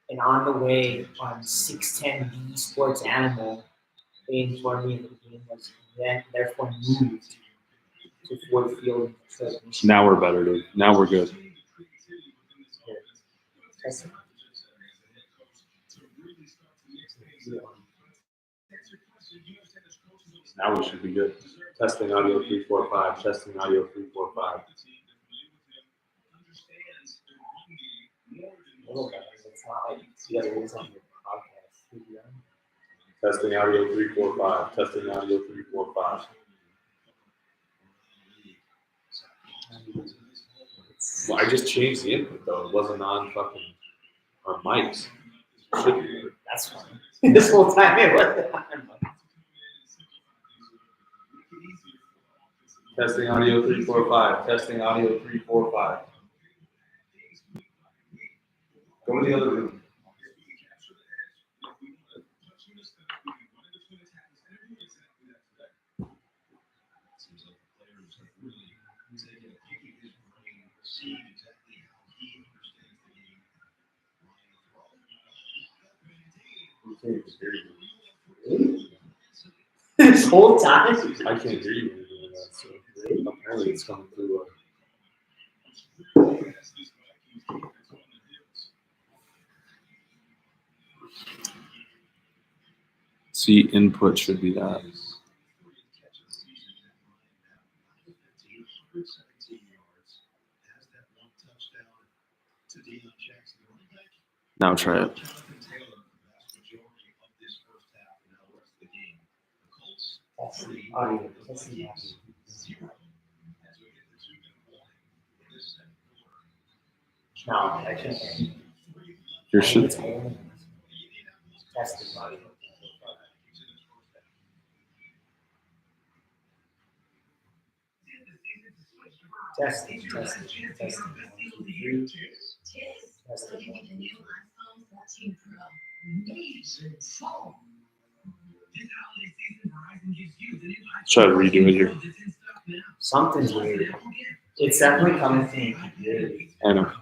And on the way on 610B Sports Animal, they informed me that the game was then therefore moved to Ford Field in Detroit, Michigan. Now we're better, dude. Now we're good. Now we should be good. Testing audio 3 4 5. Testing audio 3 4 5. It's not like you guys are on your podcast. Testing audio 3 4 5. Testing audio 3 4 5. Well, I just changed the input though. It wasn't on fucking our mics. Should be. That's funny. This whole time it wasn't on. Testing audio 3 4 5. Testing audio 3 4 5. Go to the other room. This whole time? I can't hear you doing that, so apparently it's coming through. See, input should be that. Now try it. No, I can't hear you. Your shit. Testing audio. Testing. Try to redo it here. Something's weird. It's definitely coming from the computer. I know.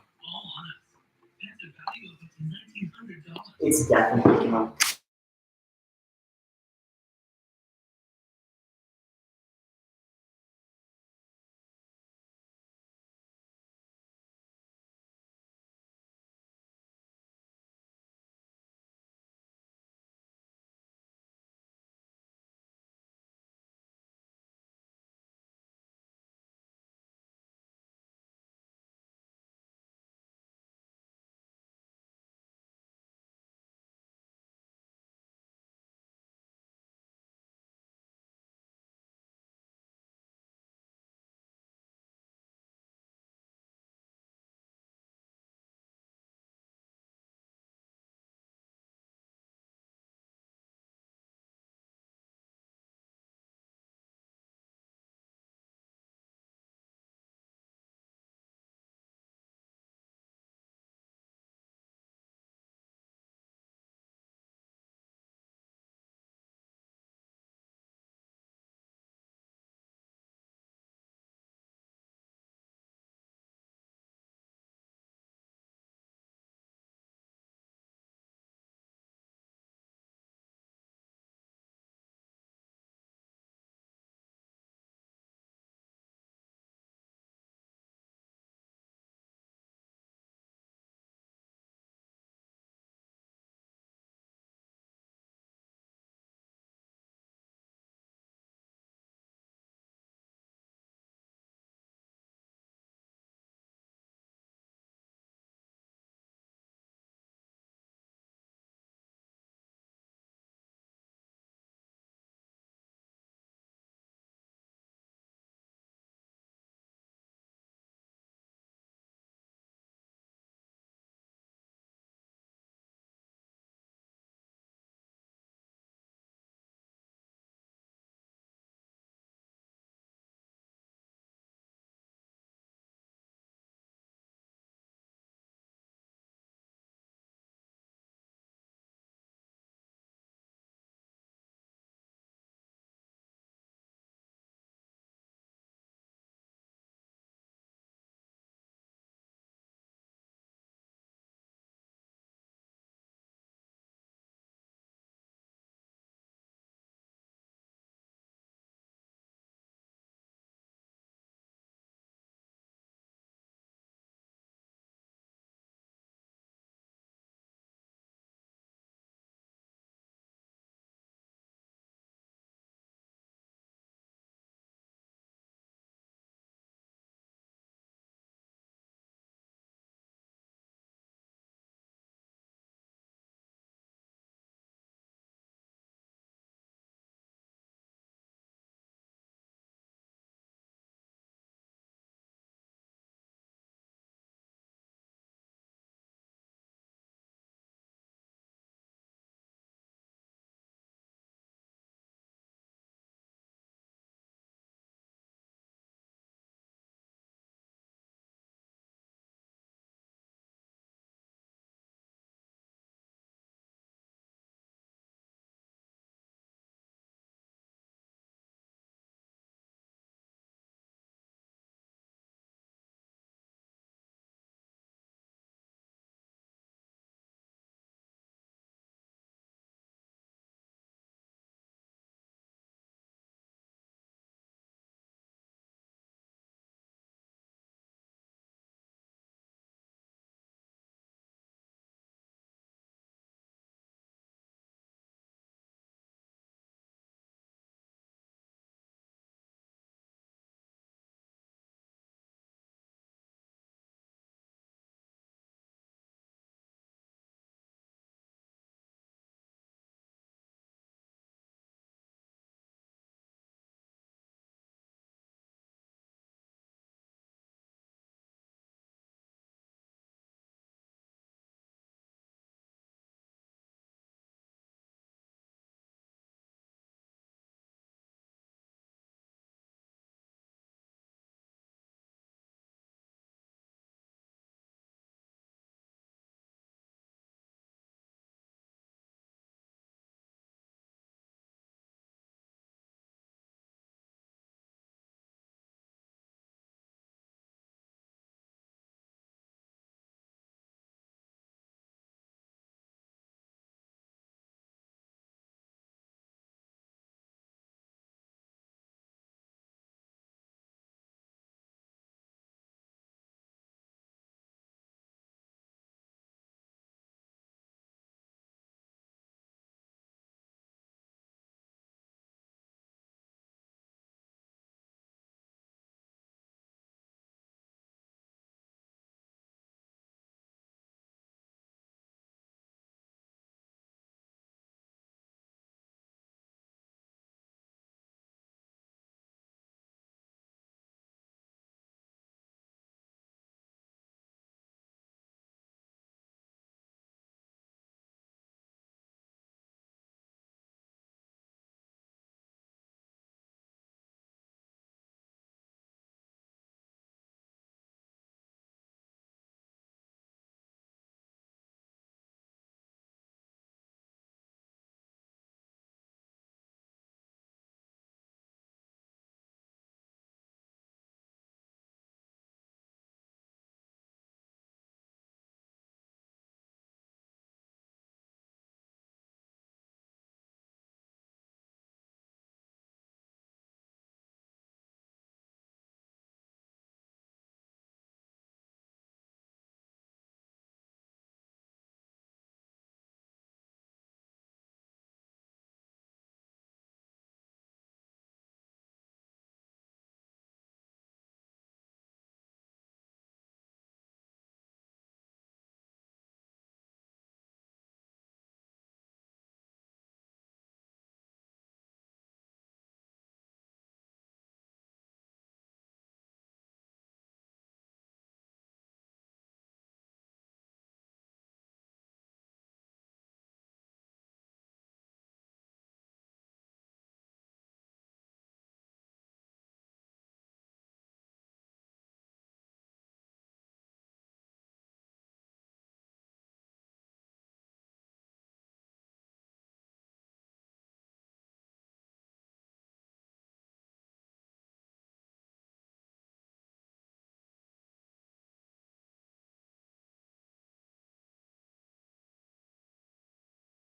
It's definitely picking up.